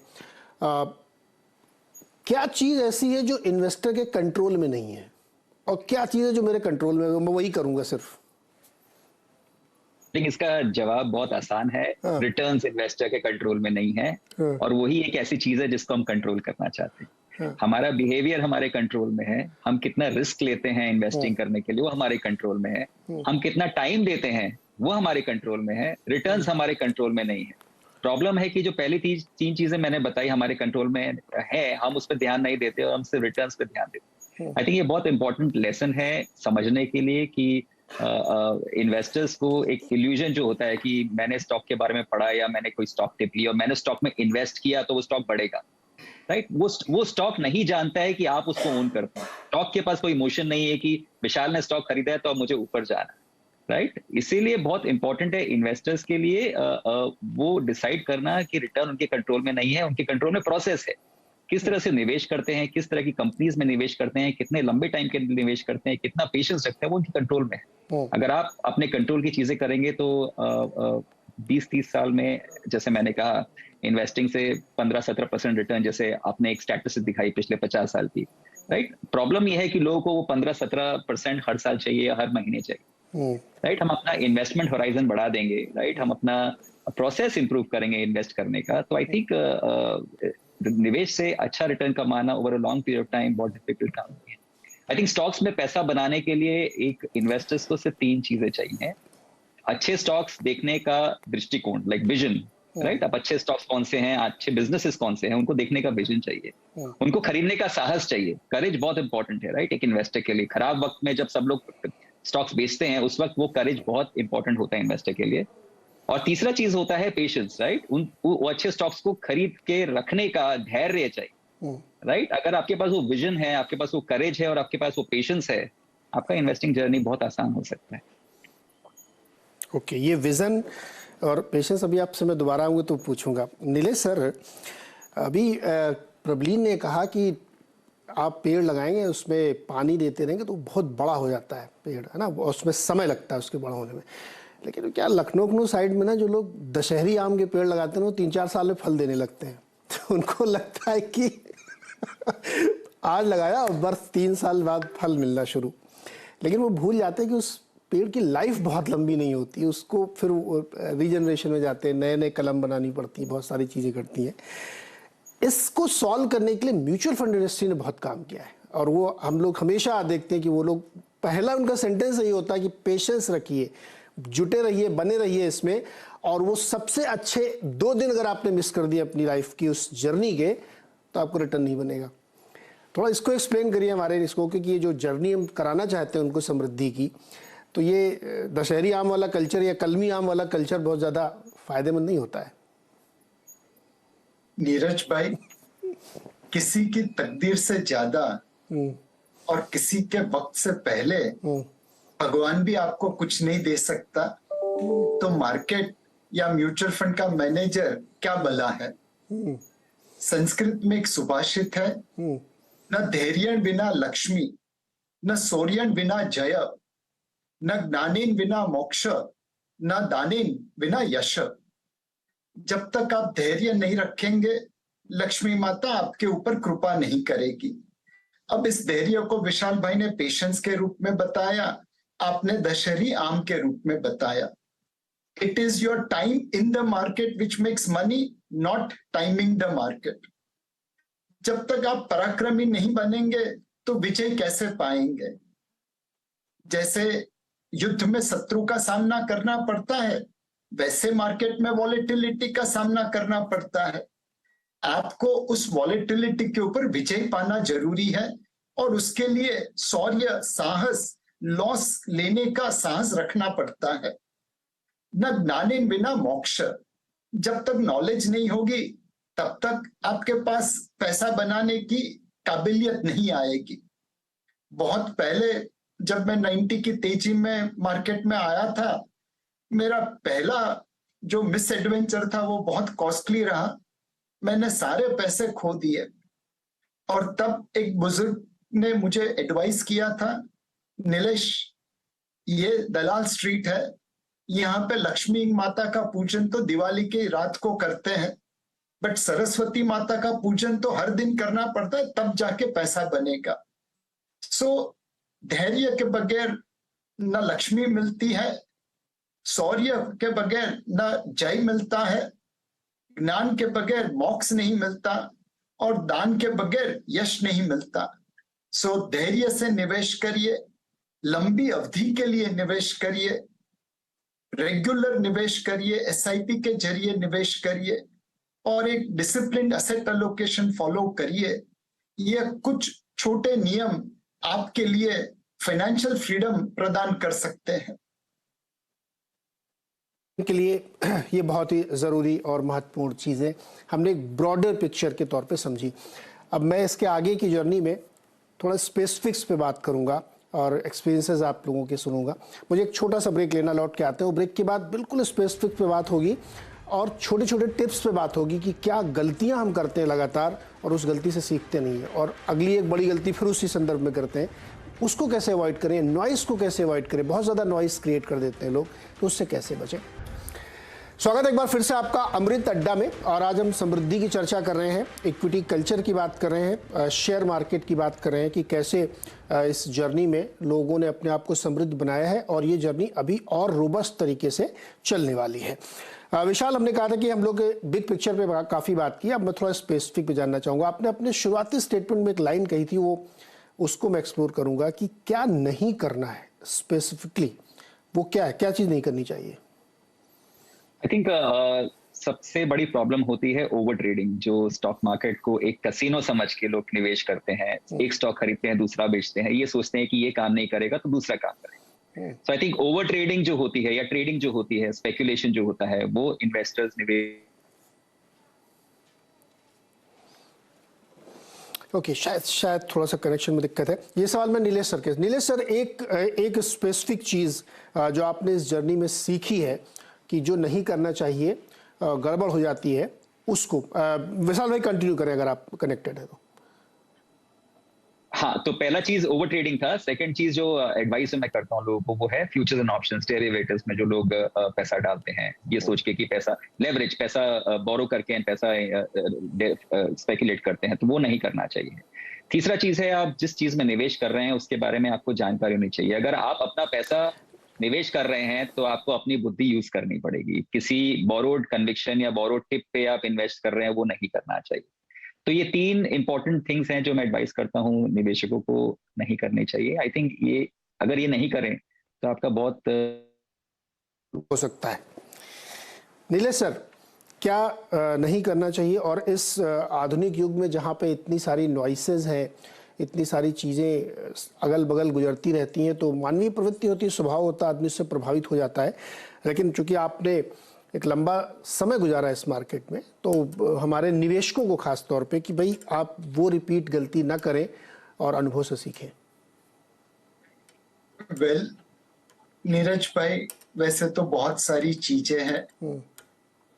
क्या चीज़ ऐसी है जो इन्वेस्टर के कंट्रोल में नहीं है और क्या चीज़ है जो मेरे कंट्रोल में है, मैं वही करूंगा सिर्फ? लेकिन इसका जवाब बहुत आसान है। रिटर्न्स इन्वेस्टर के कंट्रोल में नहीं है, और वही एक ऐसी चीज है जिसको हम कंट्रोल करना चाहते हैं। हमारा बिहेवियर हमारे कंट्रोल में है, हम कितना रिस्क लेते हैं इन्वेस्टिंग करने के लिए वो हमारे कंट्रोल में है, हम कितना टाइम देते हैं वो हमारे कंट्रोल में है, रिटर्न्स हमारे कंट्रोल में नहीं है। प्रॉब्लम है कि जो पहली तीन चीजें मैंने बताई हमारे कंट्रोल में है, हम उस पर ध्यान नहीं देते और हम सिर्फ रिटर्न्स पे ध्यान देते हैं। आई थिंक ये बहुत इंपॉर्टेंट लेसन है समझने के लिए कि इन्वेस्टर्स को एक इल्यूजन जो होता है कि मैंने स्टॉक के बारे में पढ़ा या मैंने कोई स्टॉक टिप लिया और मैंने स्टॉक में इन्वेस्ट किया तो वो स्टॉक बढ़ेगा, राइट? वो स्टॉक नहीं जानता है कि आप उसको ओन करते हैं। स्टॉक के पास कोई इमोशन नहीं है कि विशाल ने स्टॉक खरीदा है तो अब मुझे ऊपर जाना, राइट? इसीलिए बहुत इंपॉर्टेंट है इन्वेस्टर्स के लिए वो डिसाइड करना कि रिटर्न उनके कंट्रोल में नहीं है, उनके कंट्रोल में प्रोसेस है। किस तरह से निवेश करते हैं, किस तरह की कंपनीज में निवेश करते हैं, कितने लंबे टाइम के निवेश करते हैं, कितना पेशेंस रखते हैं, वो उनके कंट्रोल में है। अगर आप अपने कंट्रोल की चीजें करेंगे तो 20-30 साल में, जैसे मैंने कहा, इन्वेस्टिंग से 15-17% रिटर्न, जैसे आपने एक स्टैटिस्टिक दिखाई पिछले 50 साल की, राइट? प्रॉब्लम यह है कि लोगों को वो 15-17% हर साल चाहिए या हर महीने चाहिए, राइट? हम अपना इन्वेस्टमेंट होराइजन बढ़ा देंगे, राइट? हम अपना प्रोसेस इंप्रूव करेंगे इन्वेस्ट करने का, तो आई थिंक निवेश से अच्छा रिटर्न कमाना over a long period of time बहुत डिफिकल्ट काम है। आई थिंक स्टॉक्स में पैसा बनाने के लिए एक इन्वेस्टर्स को सिर्फ 3 चीजें चाहिए। अच्छे स्टॉक्स देखने का दृष्टिकोण, लाइक विजन, राइट? अब अच्छे स्टॉक्स कौन से हैं, अच्छे बिजनेसेस कौन से हैं, उनको देखने का विजन चाहिए, उनको खरीदने का साहस चाहिए। करेज बहुत इंपॉर्टेंट है, राइट? एक इन्वेस्टर के लिए खराब वक्त में जब सब लोग स्टॉक्स बेचते हैं उस वक्त वो करेज बहुत इंपॉर्टेंट होता है इन्वेस्टर के लिए। और तीसरा चीज होता है पेशेंस, राइट? वो अच्छे स्टॉक्स को खरीद के रखने का धैर्य चाहिए, राइट? अगर आपके पास वो विजन है, आपके पास वो करेज है और आपके पास वो पेशेंस है, आपका इन्वेस्टिंग जर्नी बहुत आसान हो सकता है। ओके, ये विजन और पेशेंस अभी आपसे मैं दोबारा आऊंगा तो पूछूंगा। नीलेश सर, अभी प्रबलीन ने कहा कि आप पेड़ लगाएंगे, उसमें पानी देते रहेंगे तो बहुत बड़ा हो जाता है पेड़, है ना? उसमें समय लगता है उसके बड़ा होने में। लेकिन क्या लखनऊ साइड में ना जो लोग दशहरी आम के पेड़ लगाते हैं वो 3-4 साल में फल देने लगते हैं। तो उनको लगता है कि आज लगाया और बस 3 साल बाद फल मिलना शुरू। लेकिन वो भूल जाते हैं कि उस पेड़ की लाइफ बहुत लंबी नहीं होती, उसको फिर रीजनरेशन में जाते हैं, नए नए कलम बनानी पड़ती है, बहुत सारी चीज़ें करती हैं। इसको सॉल्व करने के लिए म्यूचुअल फंड इंडस्ट्री ने बहुत काम किया है और वो हम लोग हमेशा देखते हैं कि वो लोग, पहला उनका सेंटेंस यही होता है कि पेशेंस रखिए, जुटे रहिए, बने रहिए इसमें। और वो सबसे अच्छे 2 दिन अगर आपने मिस कर दिए अपनी लाइफ की उस जर्नी के, तो आपको रिटर्न नहीं बनेगा। थोड़ा इसको एक्सप्लेन करिए हमारे इसको, क्योंकि ये जो जर्नी हम कराना चाहते हैं उनको समृद्धि की, तो ये दशहरी आम वाला कल्चर या कलमी आम वाला कल्चर बहुत ज़्यादा फायदेमंद नहीं होता है। नीरज भाई, किसी की तकदीर से ज्यादा और किसी के वक्त से पहले भगवान भी आपको कुछ नहीं दे सकता, तो मार्केट या म्यूचुअल फंड का मैनेजर क्या भला है। संस्कृत में एक सुभाषित है, न धैर्यन बिना लक्ष्मी, न शौर्यन बिना जय, न ज्ञानेन बिना मोक्ष, न दानेन बिना यश। जब तक आप धैर्य नहीं रखेंगे, लक्ष्मी माता आपके ऊपर कृपा नहीं करेगी। अब इस धैर्य को विशाल भाई ने पेशेंस के रूप में बताया, आपने दशहरी आम के रूप में बताया। It is your time in the market which makes money, not timing the market. जब तक आप पराक्रमी नहीं बनेंगे तो विजय कैसे पाएंगे। जैसे युद्ध में शत्रु का सामना करना पड़ता है, वैसे मार्केट में वॉलेटिलिटी का सामना करना पड़ता है। आपको उस वॉलेटिलिटी के ऊपर विजय पाना जरूरी है और उसके लिए शौर्य, साहस, लॉस लेने का साहस रखना पड़ता है। न ज्ञानेन बिना मोक्ष। जब तक नॉलेज नहीं होगी तब तक आपके पास पैसा बनाने की काबिलियत नहीं आएगी। बहुत पहले जब मैं 90 की तेजी में मार्केट में आया था, मेरा पहला जो मिस एडवेंचर था वो बहुत कॉस्टली रहा। मैंने सारे पैसे खो दिए और तब एक बुजुर्ग ने मुझे एडवाइस किया था, नीलेश, ये दलाल स्ट्रीट है, यहाँ पे लक्ष्मी माता का पूजन तो दिवाली की रात को करते हैं, बट सरस्वती माता का पूजन तो हर दिन करना पड़ता है, तब जाके पैसा बनेगा। सो धैर्य के बगैर न लक्ष्मी मिलती है, शौर्य के बगैर न जय मिलता है, ज्ञान के बगैर मोक्ष नहीं मिलता और दान के बगैर यश नहीं मिलता। सो धैर्य से निवेश करिए, लंबी अवधि के लिए निवेश करिए, रेगुलर निवेश करिए, एसआईपी के जरिए निवेश करिए और एक डिसिप्लिन एसेट एलोकेशन फॉलो करिए। ये कुछ छोटे नियम आपके लिए फाइनेंशियल फ्रीडम प्रदान कर सकते हैं। के लिए ये बहुत ही ज़रूरी और महत्वपूर्ण चीज़ें हमने एक ब्रॉडर पिक्चर के तौर पे समझी। अब मैं इसके आगे की जर्नी में थोड़ा स्पेसिफिक्स पे बात करूंगा और एक्सपीरियंसेस आप लोगों के सुनूंगा। मुझे एक छोटा सा ब्रेक लेना, लौट के आते हैं। ब्रेक के बाद बिल्कुल स्पेसिफिक पे बात होगी और छोटे छोटे टिप्स पे बात होगी कि क्या गलतियां हम करते हैं लगातार और उस गलती से सीखते नहीं है और अगली एक बड़ी गलती फिर उसी संदर्भ में करते हैं, उसको कैसे अवॉइड करें, नॉइस को कैसे अवॉइड करें। बहुत ज़्यादा नॉइस क्रिएट कर देते हैं लोग, तो उससे कैसे बचें। स्वागत है एक बार फिर से आपका अमृत अड्डा में। और आज हम समृद्धि की चर्चा कर रहे हैं, इक्विटी कल्चर की बात कर रहे हैं, शेयर मार्केट की बात कर रहे हैं कि कैसे इस जर्नी में लोगों ने अपने आप को समृद्ध बनाया है और ये जर्नी अभी और रोबस्ट तरीके से चलने वाली है। विशाल, हमने कहा था कि हम लोग बिग पिक्चर पे काफ़ी बात की, अब मैं थोड़ा स्पेसिफिक पे जानना चाहूँगा। आपने अपने शुरुआती स्टेटमेंट में एक लाइन कही थी, वो उसको मैं एक्सप्लोर करूँगा कि क्या नहीं करना है स्पेसिफिकली, वो क्या है, क्या चीज़ नहीं करनी चाहिए। आई थिंक सबसे बड़ी प्रॉब्लम होती है ओवर ट्रेडिंग, जो स्टॉक मार्केट को एक कसिनो समझ के लोग निवेश करते हैं। एक स्टॉक खरीदते हैं, दूसरा बेचते हैं, ये सोचते हैं कि ये काम नहीं करेगा तो दूसरा काम करेगा। सो आई थिंक ओवर ट्रेडिंग जो होती है या ट्रेडिंग जो होती है, स्पेकुलेशन जो होता है, वो इन्वेस्टर्स निवेश ओके, शायद थोड़ा सा कनेक्शन में दिक्कत है। ये सवाल मैं नीलेश सर के। नीलेश सर, एक स्पेसिफिक चीज़ जो आपने इस जर्नी में सीखी है कि जो नहीं करना चाहिए, गड़बड़ हो जाती है, उसको विशाल भाई कंटिन्यू करें अगर आप कनेक्टेड है तो। हाँ, तो पहला चीज ओवर ट्रेडिंग था। सेकंड चीज जो एडवाइस मैं करता हूँ लोगों को वो है फ्यूचर्स एंड ऑप्शंस, डेरिवेटिव्स में जो लोग पैसा डालते हैं ये सोच के कि पैसा लेवरेज, पैसा बोरो करके पैसा स्पेकुलेट करते हैं, तो वो नहीं करना चाहिए। तीसरा चीज है, आप जिस चीज में निवेश कर रहे हैं उसके बारे में आपको जानकारी होनी चाहिए। अगर आप अपना पैसा निवेश कर रहे हैं तो आपको अपनी बुद्धि यूज करनी पड़ेगी। किसी बोरोड कन्विक्शन या बोरोड टिप पे आप इन्वेस्ट कर रहे हैं वो नहीं करना चाहिए। तो ये 3 इंपॉर्टेंट थिंग्स हैं जो मैं एडवाइस करता हूँ निवेशकों को नहीं करनी चाहिए। आई थिंक ये अगर ये नहीं करें तो आपका बहुत हो सकता है। नीलेश सर, क्या नहीं करना चाहिए? और इस आधुनिक युग में जहाँ पे इतनी सारी नॉइसेज हैं, इतनी सारी चीज़ें अगल बगल गुजरती रहती हैं, तो मानवीय प्रवृत्ति होती है, स्वभाव होता है, आदमी उससे प्रभावित हो जाता है। लेकिन चूंकि आपने एक लंबा समय गुजारा है इस मार्केट में, तो हमारे निवेशकों को खास तौर पे कि भाई आप वो रिपीट गलती ना करें और अनुभव से सीखें। वेल नीरज भाई, वैसे तो बहुत सारी चीजें हैं,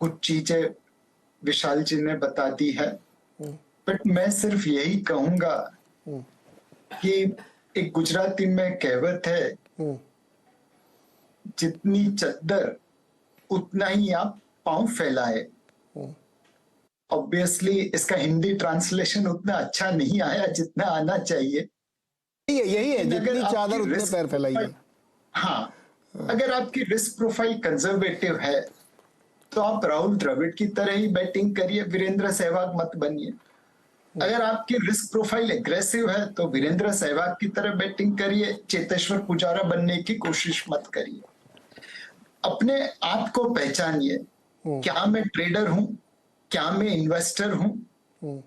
कुछ चीजें विशाल जी ने बता दी है, बट मैं सिर्फ यही कहूंगा कि एक गुजराती में कहावत है, जितनी चद्दर उतना ही आप पांव फैलाए। ऑब्वियसली इसका हिंदी ट्रांसलेशन उतना अच्छा नहीं आया जितना आना चाहिए। यही है, जितनी चादर उतने पैर फैलाइए। हाँ, अगर आपकी रिस्क प्रोफाइल कंजर्वेटिव है तो आप राहुल द्रविड़ की तरह ही बैटिंग करिए, वीरेंद्र सहवाग मत बनिए। अगर आपकी रिस्क प्रोफाइल एग्रेसिव है तो वीरेंद्र सहवाग की तरह बैटिंग करिए, चेतेश्वर पुजारा बनने की कोशिश मत करिए। अपने आप को पहचानिए, क्या मैं ट्रेडर हूं, क्या मैं इन्वेस्टर हूं,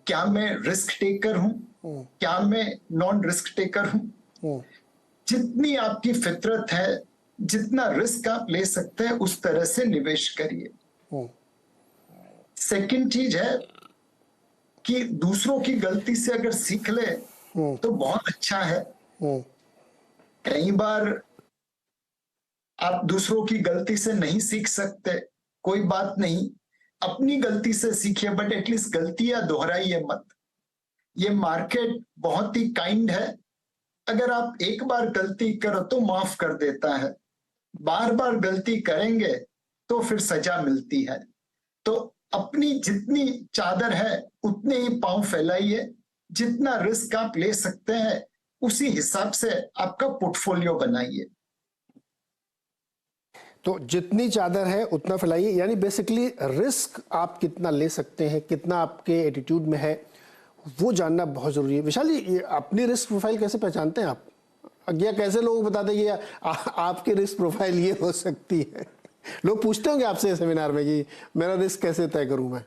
क्या मैं रिस्क टेकर हूं, क्या मैं नॉन रिस्क टेकर हूं। जितनी आपकी फितरत है, जितना रिस्क आप ले सकते हैं उस तरह से निवेश करिए। सेकंड चीज है कि दूसरों की गलती से अगर सीख ले तो बहुत अच्छा है। कई बार आप दूसरों की गलती से नहीं सीख सकते, कोई बात नहीं, अपनी गलती से सीखिए, बट एटलीस्ट गलतियां दोहराइए मत। ये मार्केट बहुत ही काइंड है, अगर आप एक बार गलती करो तो माफ कर देता है, बार बार गलती करेंगे तो फिर सजा मिलती है। तो अपनी जितनी चादर है उतने ही पांव फैलाइए, जितना रिस्क आप ले सकते हैं उसी हिसाब से आपका पोर्टफोलियो बनाइए। तो जितनी चादर है उतना फैलाइए, यानी बेसिकली रिस्क आप कितना ले सकते हैं, कितना आपके एटीट्यूड में है, वो जानना बहुत जरूरी है। विशाल जी, अपनी रिस्क प्रोफाइल कैसे पहचानते हैं आप? या कैसे लोगों को बताते हैं कि आपकी रिस्क प्रोफाइल ये हो सकती है? लोग पूछते होंगे आपसे सेमिनार में कि मेरा रिस्क कैसे तय करूं मैं?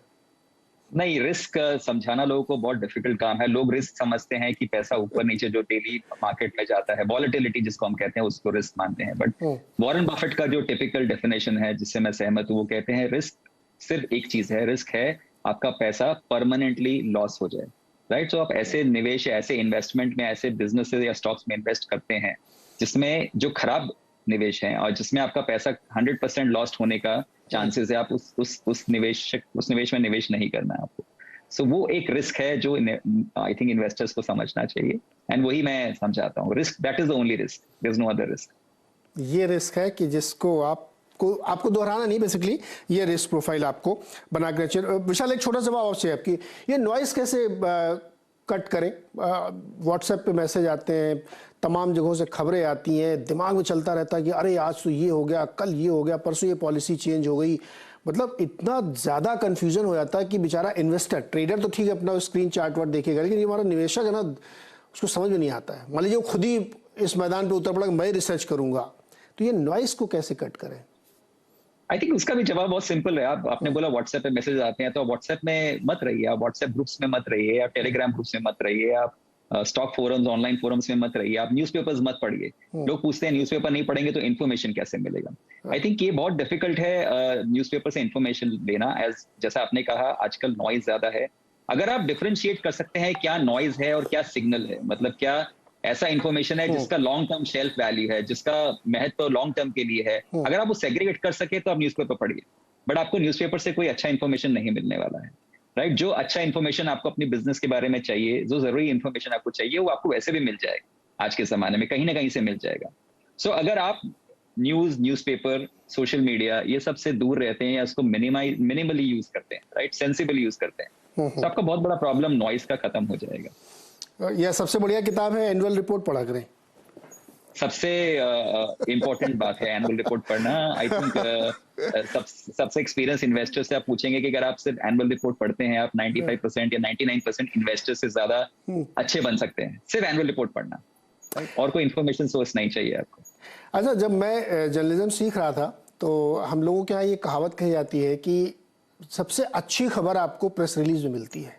नहीं, रिस्क समझाना लोगों को बहुत डिफिकल्ट काम है। लोग रिस्क समझते हैं कि पैसा ऊपर नीचे जो डेली मार्केट में जाता है, वॉलेटिलिटी जिसको हम कहते हैं, उसको रिस्क मानते हैं। बट वॉरेन बफेट का जो टिपिकल डेफिनेशन है जिससे मैं सहमत हूं, वो कहते हैं रिस्क सिर्फ एक चीज है, रिस्क है आपका पैसा परमानेंटली लॉस हो जाए। राइट? सो आप ऐसे निवेश, ऐसे इन्वेस्टमेंट में, ऐसे बिजनेस या स्टॉक्स में इन्वेस्ट करते हैं जिसमें जो खराब निवेश है और जिसमें आपका पैसा 100% लॉस्ट होने का चांसेस है, आप उस निवेश में निवेश नहीं करना है आपको। सो वो एक रिस्क है जो आई थिंक इन्वेस्टर्स को समझना चाहिए, एंड वही मैं समझाता हूँ। Risk, that is the only risk, there is no other risk. ये रिस्क है कि जिसको आपको दोहराना नहीं, बेसिकली ये रिस्क प्रोफाइल आपको बना के चाहिए। विशाल, एक छोटा जवाब आपसे आपकी, ये नॉइस कैसे कट करें? व्हाट्सएप पे मैसेज आते हैं, तमाम जगहों से खबरें आती हैं, दिमाग में चलता रहता है कि अरे आज तो ये हो गया, कल ये हो गया, परसों ये पॉलिसी चेंज हो गई। मतलब इतना ज़्यादा कन्फ्यूजन हो जाता है कि बेचारा इन्वेस्टर, ट्रेडर तो ठीक है अपना स्क्रीन चार्ट वर्ट देखेगा, लेकिन ये हमारा निवेशक है ना, उसको समझ में नहीं आता है। मान लीजिए खुद ही इस मैदान पर उतर पड़ा, मैं रिसर्च करूंगा, तो ये नॉइस को कैसे कट करें? आई थिंक उसका भी जवाब बहुत सिंपल है। आपने बोला व्हाट्सएप पे मैसेज आते हैं, तो व्हाट्सएप में मत रहिए, आप व्हाट्सएप ग्रुप्स में मत रहिए, आप टेलीग्राम ग्रुप्स में मत रहिए, आप स्टॉक फोरम्स, ऑनलाइन फोरम्स में मत रहिए, आप न्यूज़पेपर्स मत पढ़िए। लोग पूछते हैं न्यूज़पेपर नहीं पढ़ेंगे तो इन्फॉर्मेशन कैसे मिलेगा? आई थिंक ये बहुत डिफिकल्ट है न्यूज़पेपर से इन्फॉर्मेशन लेना। जैसा आपने कहा, आजकल नॉइज ज्यादा है। अगर आप डिफरेंशिएट कर सकते हैं क्या नॉइज है और क्या सिग्नल है, मतलब क्या ऐसा इंफॉर्मेशन है जिसका लॉन्ग टर्म शेल्फ वैल्यू है, जिसका महत्व लॉन्ग टर्म के लिए है, अगर आप वो सेग्रीगेट कर सके तो आप न्यूज़पेपर पढ़िए। बट आपको न्यूज़पेपर से कोई अच्छा इंफॉर्मेशन नहीं मिलने वाला है। राइट। जो अच्छा इन्फॉर्मेशन आपको अपनी बिजनेस के बारे में चाहिए, जो जरूरी इन्फॉर्मेशन आपको चाहिए, वो आपको वैसे भी मिल जाएगा, आज के जमाने में कहीं ना कहीं से मिल जाएगा। सो अगर आप न्यूज़पेपर, सोशल मीडिया, ये सब से दूर रहते हैं या उसको मिनिमली यूज करते हैं, राइट, सेंसिबल यूज करते हैं, तो आपका बहुत बड़ा प्रॉब्लम नॉइस का खत्म हो जाएगा। यह सबसे बढ़िया किताब है, एनुअल रिपोर्ट पढ़ा करें। सबसे इम्पोर्टेंट बात है एनुअल रिपोर्ट पढ़ना। आई थिंक सबसे एक्सपीरियंस इन्वेस्टर से आप पूछेंगे कि अगर आप सिर्फ एनुअल रिपोर्ट पढ़ते हैं, आप 95% या 99% इन्वेस्टर से ज्यादा अच्छे बन सकते हैं, सिर्फ एनुअल रिपोर्ट पढ़ना, और कोई इन्फॉर्मेशन सोर्स नहीं चाहिए आपको। अच्छा, जब मैं जर्नलिज्म सीख रहा था तो हम लोगों के यहाँ ये कहावत कही जाती है कि सबसे अच्छी खबर आपको प्रेस रिलीज में मिलती है,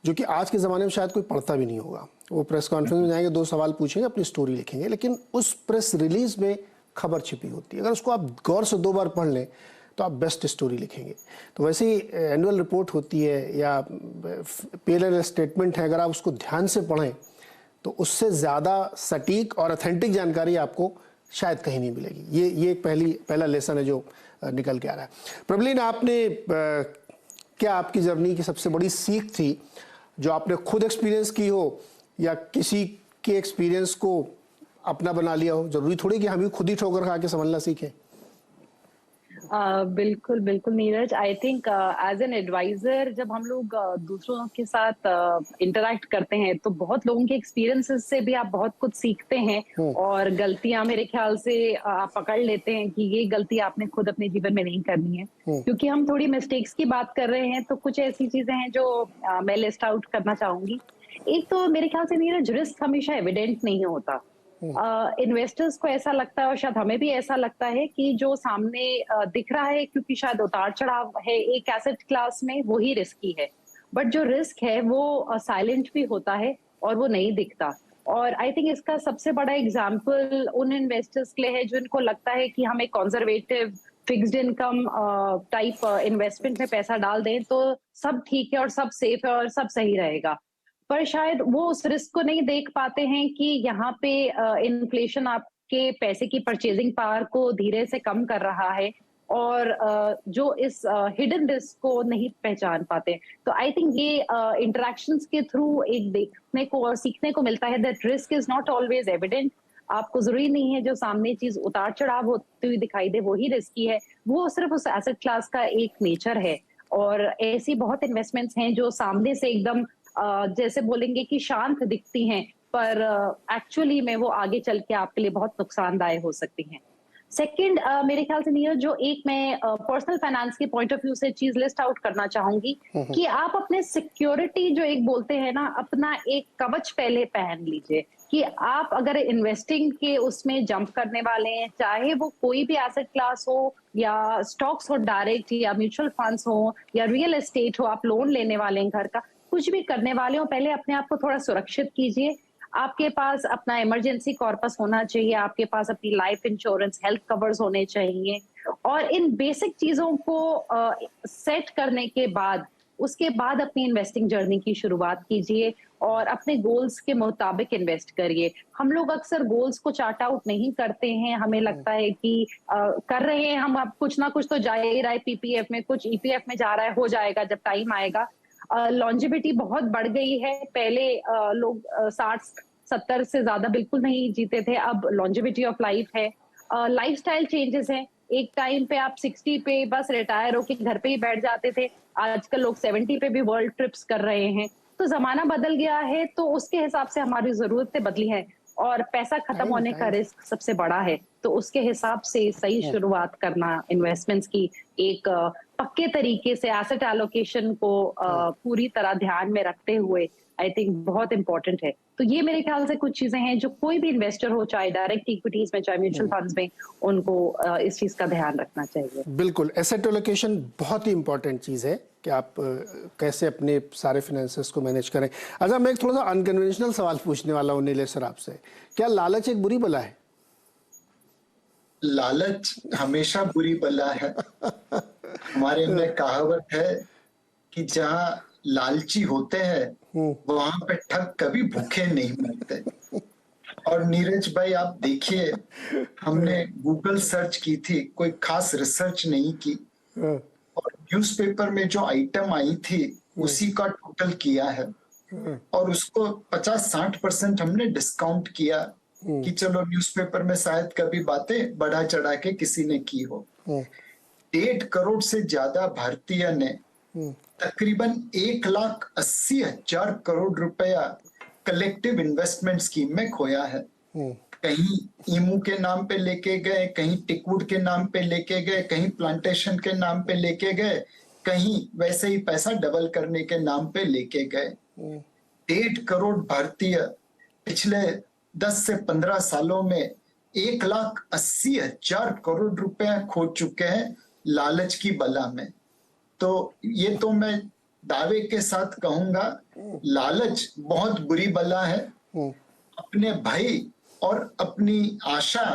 जो कि आज के ज़माने में शायद कोई पढ़ता भी नहीं होगा। वो प्रेस कॉन्फ्रेंस में जाएंगे, 2 सवाल पूछेंगे, अपनी स्टोरी लिखेंगे, लेकिन उस प्रेस रिलीज में खबर छिपी होती है। अगर उसको आप गौर से 2 बार पढ़ लें तो आप बेस्ट स्टोरी लिखेंगे। तो वैसे ही एनुअल रिपोर्ट होती है या P&L स्टेटमेंट है, अगर आप उसको ध्यान से पढ़ें तो उससे ज़्यादा सटीक और ऑथेंटिक जानकारी आपको शायद कहीं नहीं मिलेगी। ये एक पहला लेसन है जो निकल के आ रहा है। प्रबलीन, आपने क्या आपकी जर्नी की सबसे बड़ी सीख थी जो आपने खुद एक्सपीरियंस की हो या किसी के एक्सपीरियंस को अपना बना लिया हो? जरूरी थोड़ी कि हम ही खुद ही ठोकर खा के समझना सीखें। बिल्कुल बिल्कुल Neeraj, I think as an advisor जब हम लोग दूसरों के साथ इंटरेक्ट करते हैं तो बहुत लोगों के एक्सपीरियंसेस से भी आप बहुत कुछ सीखते हैं और गलतियां मेरे ख्याल से आप पकड़ लेते हैं कि ये गलती आपने खुद अपने जीवन में नहीं करनी है। क्योंकि हम थोड़ी मिस्टेक्स की बात कर रहे हैं तो कुछ ऐसी चीजें हैं जो मैं लिस्ट आउट करना चाहूंगी। एक तो मेरे ख्याल से नीरज, रिस्क हमेशा एविडेंट नहीं होता। इन्वेस्टर्स को ऐसा लगता है और शायद हमें भी ऐसा लगता है कि जो सामने दिख रहा है, क्योंकि शायद उतार चढ़ाव है एक एसेट क्लास में, वही रिस्की है। बट जो रिस्क है वो साइलेंट भी होता है और वो नहीं दिखता। और आई थिंक इसका सबसे बड़ा एग्जाम्पल उन इन्वेस्टर्स के लिए है जो इनको लगता है कि हम एक conservative fixed income type investment में पैसा डाल दें तो सब ठीक है और सब सेफ है और सब सही रहेगा। पर शायद वो उस रिस्क को नहीं देख पाते हैं कि यहाँ पे इन्फ्लेशन आपके पैसे की परचेजिंग पावर को धीरे से कम कर रहा है और जो इस हिडन रिस्क को नहीं पहचान पाते। तो आई थिंक ये इंटरेक्शंस के थ्रू एक देखने को और सीखने को मिलता है that risk is not always evident. आपको जरूरी नहीं है जो सामने चीज उतार चढ़ाव होती हुई दिखाई दे वही रिस्की है, वो सिर्फ उस एसेट क्लास का एक नेचर है। और ऐसी बहुत इन्वेस्टमेंट्स हैं जो सामने से एकदम जैसे बोलेंगे कि शांत दिखती हैं, पर एक्चुअली में वो आगे चल के आपके लिए बहुत नुकसानदायक हो सकती हैं। सेकंड, मेरे ख्याल से नीरज, जो एक मैं पर्सनल फाइनेंस के पॉइंट ऑफ व्यू से चीज लिस्ट आउट करना चाहूंगी कि आप अपने सिक्योरिटी जो एक बोलते हैं ना, अपना एक कवच पहले पहन लीजिए कि आप अगर इन्वेस्टिंग के उसमें जंप करने वाले हैं, चाहे वो कोई भी एसेट क्लास हो या स्टॉक्स हो डायरेक्ट या म्यूचुअल फंड्स हो या रियल एस्टेट हो, आप लोन लेने वाले हैं घर का, कुछ भी करने वाले हो, पहले अपने आप को थोड़ा सुरक्षित कीजिए। आपके पास अपना इमरजेंसी कॉर्पस होना चाहिए, आपके पास अपनी लाइफ इंश्योरेंस, हेल्थ कवर्स होने चाहिए। और इन बेसिक चीजों को सेट करने के बाद उसके बाद अपनी इन्वेस्टिंग जर्नी की शुरुआत कीजिए और अपने गोल्स के मुताबिक इन्वेस्ट करिए। हम लोग अक्सर गोल्स को चार्ट आउट नहीं करते हैं, हमें लगता है कि कर रहे हैं हम, अब कुछ ना कुछ तो जा ही रहा है, पीपीएफ में कुछ, ईपीएफ में जा रहा है, हो जाएगा जब टाइम आएगा। लॉन्जेविटी बहुत बढ़ गई है, पहले लोग 60-70 से ज्यादा बिल्कुल नहीं जीते थे, अब लॉन्जेविटी ऑफ लाइफ है। लाइफस्टाइल चेंजेस हैं, एक टाइम पे आप 60 पे बस रिटायर होके घर पे ही बैठ जाते थे, आजकल लोग 70 पे भी वर्ल्ड ट्रिप्स कर रहे हैं। तो जमाना बदल गया है, तो उसके हिसाब से हमारी जरूरतें बदली हैं और पैसा खत्म होने का रिस्क सबसे बड़ा है। तो उसके हिसाब से सही शुरुआत करना इन्वेस्टमेंट्स की एक पक्के तरीके से एसेट एलोकेशन को पूरी तरह ध्यान में रखते हुए आई थिंक बहुत इंपॉर्टेंट है। तो ये मेरे ख्याल से कुछ चीजें हैं जो कोई भी इन्वेस्टर हो, चाहे डायरेक्ट इक्विटीज में चाहे म्यूचुअल फंड्स में, उनको इस चीज का ध्यान रखना चाहिए। बिल्कुल, एसेट एलोकेशन बहुत ही इंपॉर्टेंट चीज है कि आप कैसे अपने सारे फाइनेंसेस को मैनेज करें। अच्छा, मैं एक थोड़ा सा अनकन्वेंशनल सवाल पूछने वाला हूँ नीलेश सर आपसे, क्या लालच एक बुरी बला है? लालच हमेशा बुरी बला है। हमारे में कहावत है कि जहाँ लालची होते हैं वहां पे ठग कभी भूखे नहीं मरते। और नीरज भाई, आप देखिए, हमने गूगल सर्च की थी, कोई खास रिसर्च नहीं की, और न्यूज़पेपर में जो आइटम आई थी उसी का टोटल किया है और उसको 50-60% हमने डिस्काउंट किया कि चलो न्यूज़पेपर में शायद कभी बातें बढ़ा चढ़ा के किसी ने की हो। 1.5 करोड़ से ज्यादा भारतीय ने तकरीबन 1,80,000 करोड़ रुपया कलेक्टिव इन्वेस्टमेंट स्कीम में खोया है। कहीं ईमू के नाम पे लेके गए, कहीं टिकवुड के नाम पे लेके गए, कहीं प्लांटेशन के नाम पे लेके गए, कहीं वैसे ही पैसा डबल करने के नाम पे लेके गए। 1.5 करोड़ भारतीय पिछले 10 से 15 सालों में 1,80,000 करोड़ रुपया खो चुके हैं लालच की बला में। तो ये तो मैं दावे के साथ कहूंगा, लालच बहुत बुरी बला है। अपने भय और अपनी आशा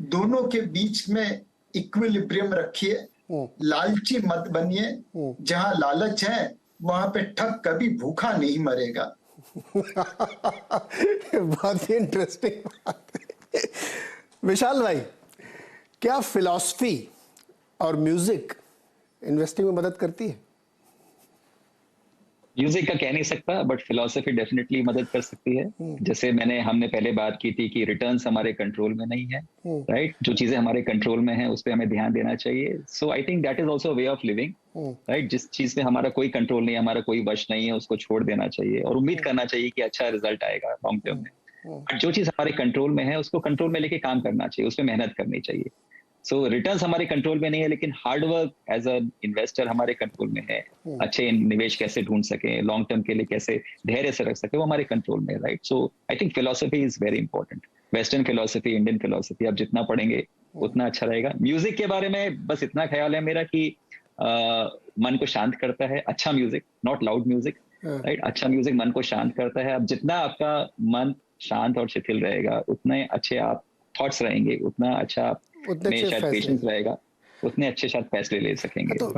दोनों के बीच में इक्विलिब्रियम रखिए, लालची मत बनिए। जहां लालच है वहां पे ठग कभी भूखा नहीं मरेगा। बहुत ही इंटरेस्टिंग बात है। विशाल भाई, क्या फिलॉसफी और म्यूजिक इन्वेस्टिंग में मदद करती है? म्यूजिक का कह नहीं सकता, बट फिलोसफी डेफिनेटली मदद कर सकती है। जैसे हमने पहले बात की थी कि रिटर्न्स हमारे कंट्रोल में नहीं है, राइट? जो चीजें हमारे कंट्रोल में है उस पर हमें ध्यान देना चाहिए। So I think that is also way of living, right? जिस चीज में हमारा कोई कंट्रोल नहीं है, हमारा कोई वश नहीं है, उसको छोड़ देना चाहिए और उम्मीद करना चाहिए कि अच्छा रिजल्ट आएगा लॉन्ग टर्म में। जो चीज हमारे कंट्रोल में है उसको कंट्रोल में लेके काम करना चाहिए, उस पर मेहनत करनी चाहिए। सो रिटर्न्स हमारे कंट्रोल में नहीं है, लेकिन हार्डवर्क एज अ इन्वेस्टर हमारे कंट्रोल में है। अच्छे निवेश कैसे ढूंढ सके, लॉन्ग टर्म के लिए कैसे धैर्य से रख सके, वो हमारे कंट्रोल में है, right? So I think philosophy is very important. Western philosophy, Indian philosophy, आप जितना पढ़ेंगे उतना अच्छा रहेगा। म्यूजिक के बारे में बस इतना ख्याल है मेरा कि मन को शांत करता है अच्छा music, not loud music, right? अच्छा म्यूजिक मन को शांत करता है। अब जितना आपका मन शांत और शिथिल रहेगा उतने अच्छे आप थॉट्स रहेंगे, उतना अच्छा में शायद पेशेंस रहेगा, उतने अच्छे शायद फैसले ले सकेंगे। तो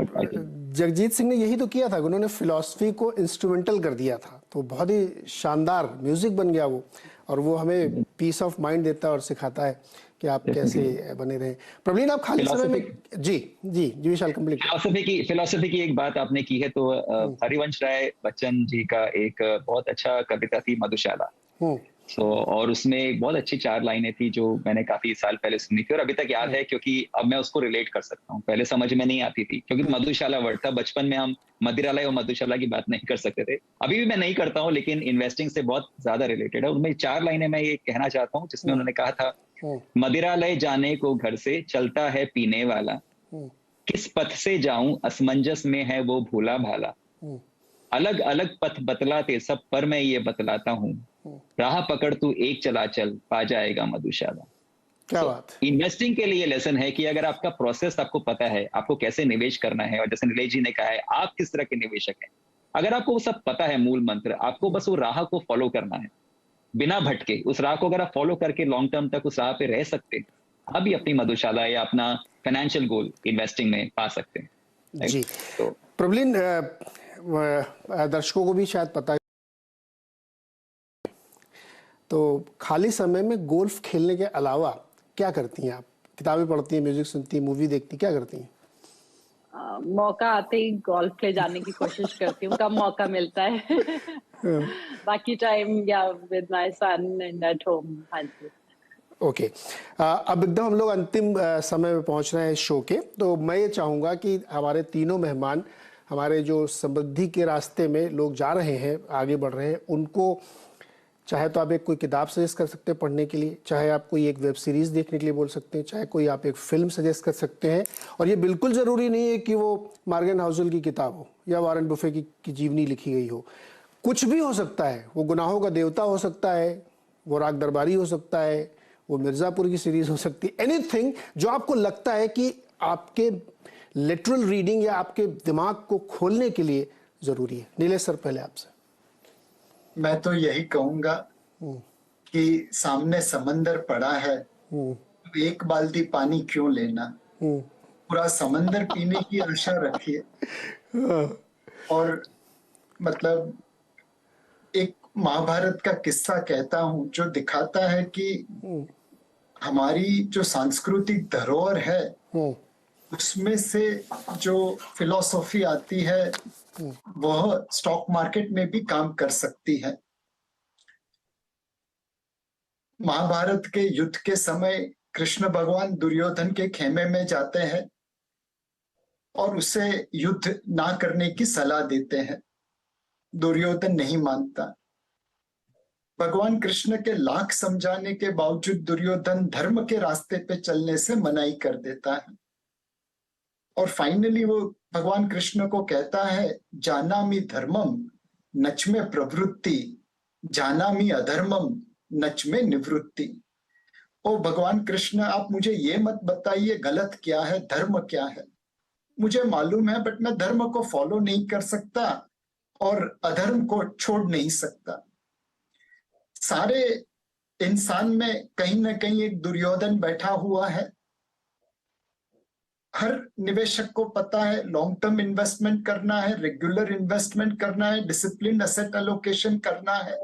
जगजीत सिंह ने यही तो किया था, उन्होंने फिलॉसफी को इंस्ट्रूमेंटल कर दिया था, तो बहुत ही शानदार म्यूजिक बन गया वो, और वो हमें पीस ऑफ माइंड देता है और सिखाता है कि आप कैसे बने रहें। प्रवीण, आप खाली समय में जी विशाल कंप्लीट। फिलोसफी की एक बात आपने की है तो हरिवंश राय बच्चन जी का एक बहुत अच्छा कविता थी मधुशाला। और उसमें एक बहुत अच्छी 4 लाइनें थी जो मैंने काफी साल पहले सुनी थी और अभी तक याद है, क्योंकि अब मैं उसको रिलेट कर सकता हूँ। पहले समझ में नहीं आती थी क्योंकि मधुशाला वर्ड था। बचपन में हम मदिरालय और मधुशाला की बात नहीं कर सकते थे, अभी भी मैं नहीं करता हूँ, लेकिन इन्वेस्टिंग से बहुत ज्यादा रिलेटेड है। उनमें 4 लाइनें मैं ये कहना चाहता हूँ जिसमें उन्होंने कहा था, मदिरालय जाने को घर से चलता है पीने वाला, किस पथ से जाऊं असमंजस में है वो भोला भाला, अलग अलग पथ बतलाते सब पर मैं ये बतलाता हूँ, राह पकड़ तू एक चला चल पा जाएगा मधुशाला। क्या बात। इन्वेस्टिंग के लिए लेसन है कि अगर आपका प्रोसेस आपको पता है, आपको कैसे निवेश करना है, और जैसे नीलेश जी ने कहा है आप किस तरह के निवेशक हैं, अगर आपको वो सब पता है, मूल मंत्र, आपको बस वो राह को फॉलो करना है बिना भटके। उस राह को अगर आप फॉलो करके लॉन्ग टर्म तक उस राह पे रह सकते हैं, आप भी अपनी मधुशाला या अपना फाइनेंशियल गोल इन्वेस्टिंग में पा सकते हैं। जी तो प्रवीण, दर्शकों को भी शायद पता है, तो खाली समय में गोल्फ खेलने के अलावा क्या करती हैं आप? किताबें पढ़ती हैं, म्यूजिक सुनती हैं, मूवी देखती हैं, क्या करती हैं? मौका आते ही गोल्फ ले जाने की कोशिश करती हूँ, कब मौका मिलता है। बाकी टाइम या with my son and at home. हाँ जी। ओके, अब एकदम हम लोग अंतिम समय में पहुंच रहे हैं शो के, तो मैं ये चाहूँगा कि हमारे तीनों मेहमान, हमारे जो समृद्धि के रास्ते में लोग जा रहे हैं, आगे बढ़ रहे हैं, उनको चाहे तो आप एक कोई किताब सजेस्ट कर सकते हैं पढ़ने के लिए, चाहे आप कोई एक वेब सीरीज़ देखने के लिए बोल सकते हैं, चाहे कोई आप एक फिल्म सजेस्ट कर सकते हैं। और ये बिल्कुल ज़रूरी नहीं है कि वो मार्गन हाउसल की किताब हो या वॉरेन बुफे की जीवनी लिखी गई हो, कुछ भी हो सकता है। वो गुनाहों का देवता हो सकता है, वो राग दरबारी हो सकता है, वो मिर्ज़ापुर की सीरीज़ हो सकती है, एनीथिंग जो आपको लगता है कि आपके लिटरल रीडिंग या आपके दिमाग को खोलने के लिए ज़रूरी है। नीलेश सर, पहले आपसे। मैं तो यही कहूंगा कि सामने समंदर पड़ा है, एक बाल्टी पानी क्यों लेना, पूरा समंदर पीने की आशा रखिए। और मतलब एक महाभारत का किस्सा कहता हूं जो दिखाता है कि हमारी जो सांस्कृतिक धरोहर है उसमें से जो फिलॉसफी आती है वह स्टॉक मार्केट में भी काम कर सकती है। महाभारत के युद्ध के समय कृष्ण भगवान दुर्योधन के खेमे में जाते हैं और उसे युद्ध ना करने की सलाह देते हैं। दुर्योधन नहीं मानता। भगवान कृष्ण के लाख समझाने के बावजूद दुर्योधन धर्म के रास्ते पे चलने से मनाही कर देता है और फाइनली वो भगवान कृष्ण को कहता है, जानामि धर्मम नच में प्रवृत्ति, जानामि अधर्मम नच में निवृत्ति। ओ भगवान कृष्ण, आप मुझे ये मत बताइए गलत क्या है, धर्म क्या है। मुझे मालूम है बट मैं धर्म को फॉलो नहीं कर सकता और अधर्म को छोड़ नहीं सकता। सारे इंसान में कहीं ना कहीं एक दुर्योधन बैठा हुआ है। हर निवेशक को पता है लॉन्ग टर्म इन्वेस्टमेंट करना है, रेगुलर इन्वेस्टमेंट करना है, डिसिप्लिन एसेट एलोकेशन करना है,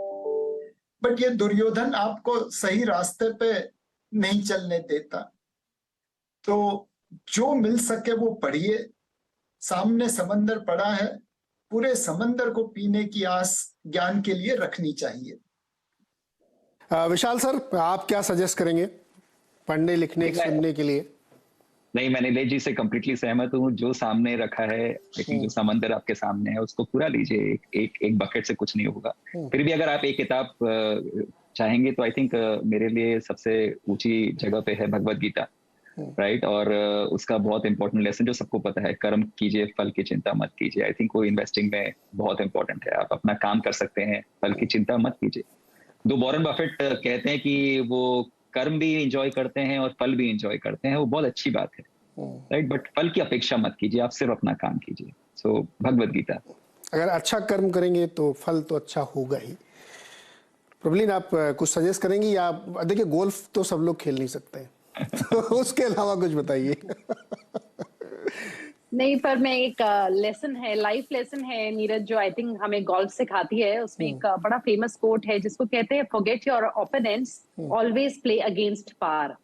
बट ये दुर्योधन आपको सही रास्ते पे नहीं चलने देता। तो जो मिल सके वो पढ़िए। सामने समंदर पड़ा है, पूरे समंदर को पीने की आस ज्ञान के लिए रखनी चाहिए। विशाल सर, आप क्या सजेस्ट करेंगे पढ़ने लिखने सुनने के लिए? नहीं, मैं नीलेश जी से कंप्लीटली सहमत हूँ। जो सामने रखा है, लेकिन जो समंदर आपके सामने है उसको पूरा लीजिए। एक बकेट से कुछ नहीं होगा। फिर भी अगर आप एक किताब चाहेंगे तो आई थिंक मेरे लिए सबसे ऊंची जगह पे है भगवत गीता, राइट। और उसका बहुत इंपॉर्टेंट लेसन जो सबको पता है, कर्म कीजिए फल की चिंता मत कीजिए। आई थिंक वो इन्वेस्टिंग में बहुत इंपॉर्टेंट है। आप अपना काम कर सकते हैं, फल की चिंता मत कीजिए। दो वॉरेन बफेट कहते हैं कि वो कर्म भी एंजॉय करते हैं और फल भी एंजॉय करते हैं, वो बहुत अच्छी बात है, राइट। बट फल की अपेक्षा मत कीजिए, आप सिर्फ अपना काम कीजिए। सो भगवत गीता। अगर अच्छा कर्म करेंगे तो फल तो अच्छा होगा ही। प्रबलीन, आप कुछ सजेस्ट करेंगी? या देखिए, गोल्फ तो सब लोग खेल नहीं सकते तो उसके अलावा कुछ बताइए। नहीं, पर मैं एक लेसन है, लाइफ लेसन है नीरज, जो आई थिंक हमें गोल्फ सिखाती है। उसमें एक बड़ा फेमस कोट है जिसको कहते हैं, forget your opponents, always play against par.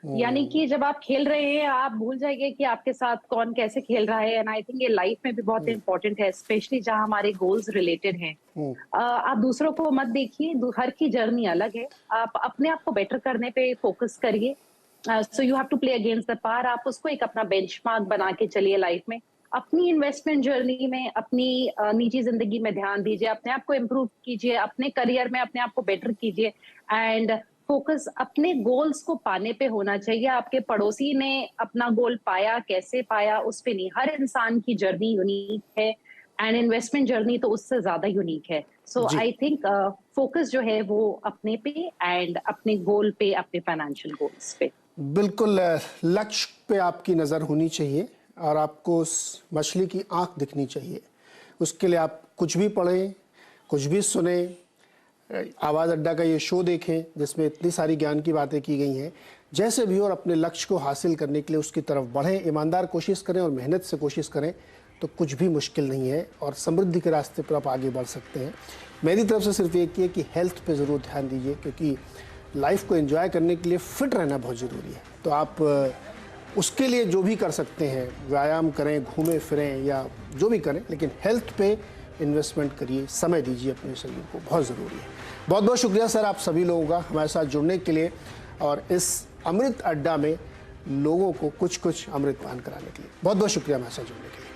यानी कि जब आप खेल रहे हैं आप भूल जाइए कि आपके साथ कौन कैसे खेल रहा है। एंड आई थिंक ये लाइफ में भी बहुत इंपॉर्टेंट है, स्पेशली जहां हमारे गोल्स रिलेटेड हैं। आप दूसरों को मत देखिए, हर की जर्नी अलग है। आप अपने आप को बेटर करने पे फोकस करिए। So you have to play against the par. आप उसको एक अपना बेंचमार्क बना के चलिए लाइफ में। अपनी इन्वेस्टमेंट जर्नी में, अपनी निजी जिंदगी में ध्यान दीजिए, अपने आप को इम्प्रूव कीजिए, अपने करियर में अपने आप को बेटर कीजिए। एंड फोकस अपने गोल्स को पाने पे होना चाहिए। आपके पड़ोसी ने अपना गोल पाया, कैसे पाया, उस पे नहीं। हर इंसान की जर्नी यूनिक है एंड इन्वेस्टमेंट जर्नी तो उससे ज्यादा यूनिक है। सो आई थिंक फोकस जो है वो अपने पे एंड अपने गोल पे, अपने फाइनेंशियल गोल्स पे। बिल्कुल, लक्ष्य पे आपकी नज़र होनी चाहिए और आपको उस मछली की आंख दिखनी चाहिए। उसके लिए आप कुछ भी पढ़ें, कुछ भी सुने, आवाज़ अड्डा का ये शो देखें जिसमें इतनी सारी ज्ञान की बातें की गई हैं। जैसे भी और अपने लक्ष्य को हासिल करने के लिए उसकी तरफ बढ़ें, ईमानदार कोशिश करें और मेहनत से कोशिश करें तो कुछ भी मुश्किल नहीं है और समृद्धि के रास्ते पर आप आगे बढ़ सकते हैं। मेरी तरफ से सिर्फ एक ही है कि हेल्थ पे ज़रूर ध्यान दीजिए, क्योंकि लाइफ को एंजॉय करने के लिए फिट रहना बहुत ज़रूरी है। तो आप उसके लिए जो भी कर सकते हैं, व्यायाम करें, घूमें फिरें या जो भी करें, लेकिन हेल्थ पे इन्वेस्टमेंट करिए, समय दीजिए अपने शरीर को, बहुत ज़रूरी है। बहुत बहुत शुक्रिया सर आप सभी लोगों का हमारे साथ जुड़ने के लिए और इस अमृत अड्डा में लोगों को कुछ कुछ अमृत पान कराने के लिए। बहुत बहुत शुक्रिया हमारे साथ जुड़ने के लिए।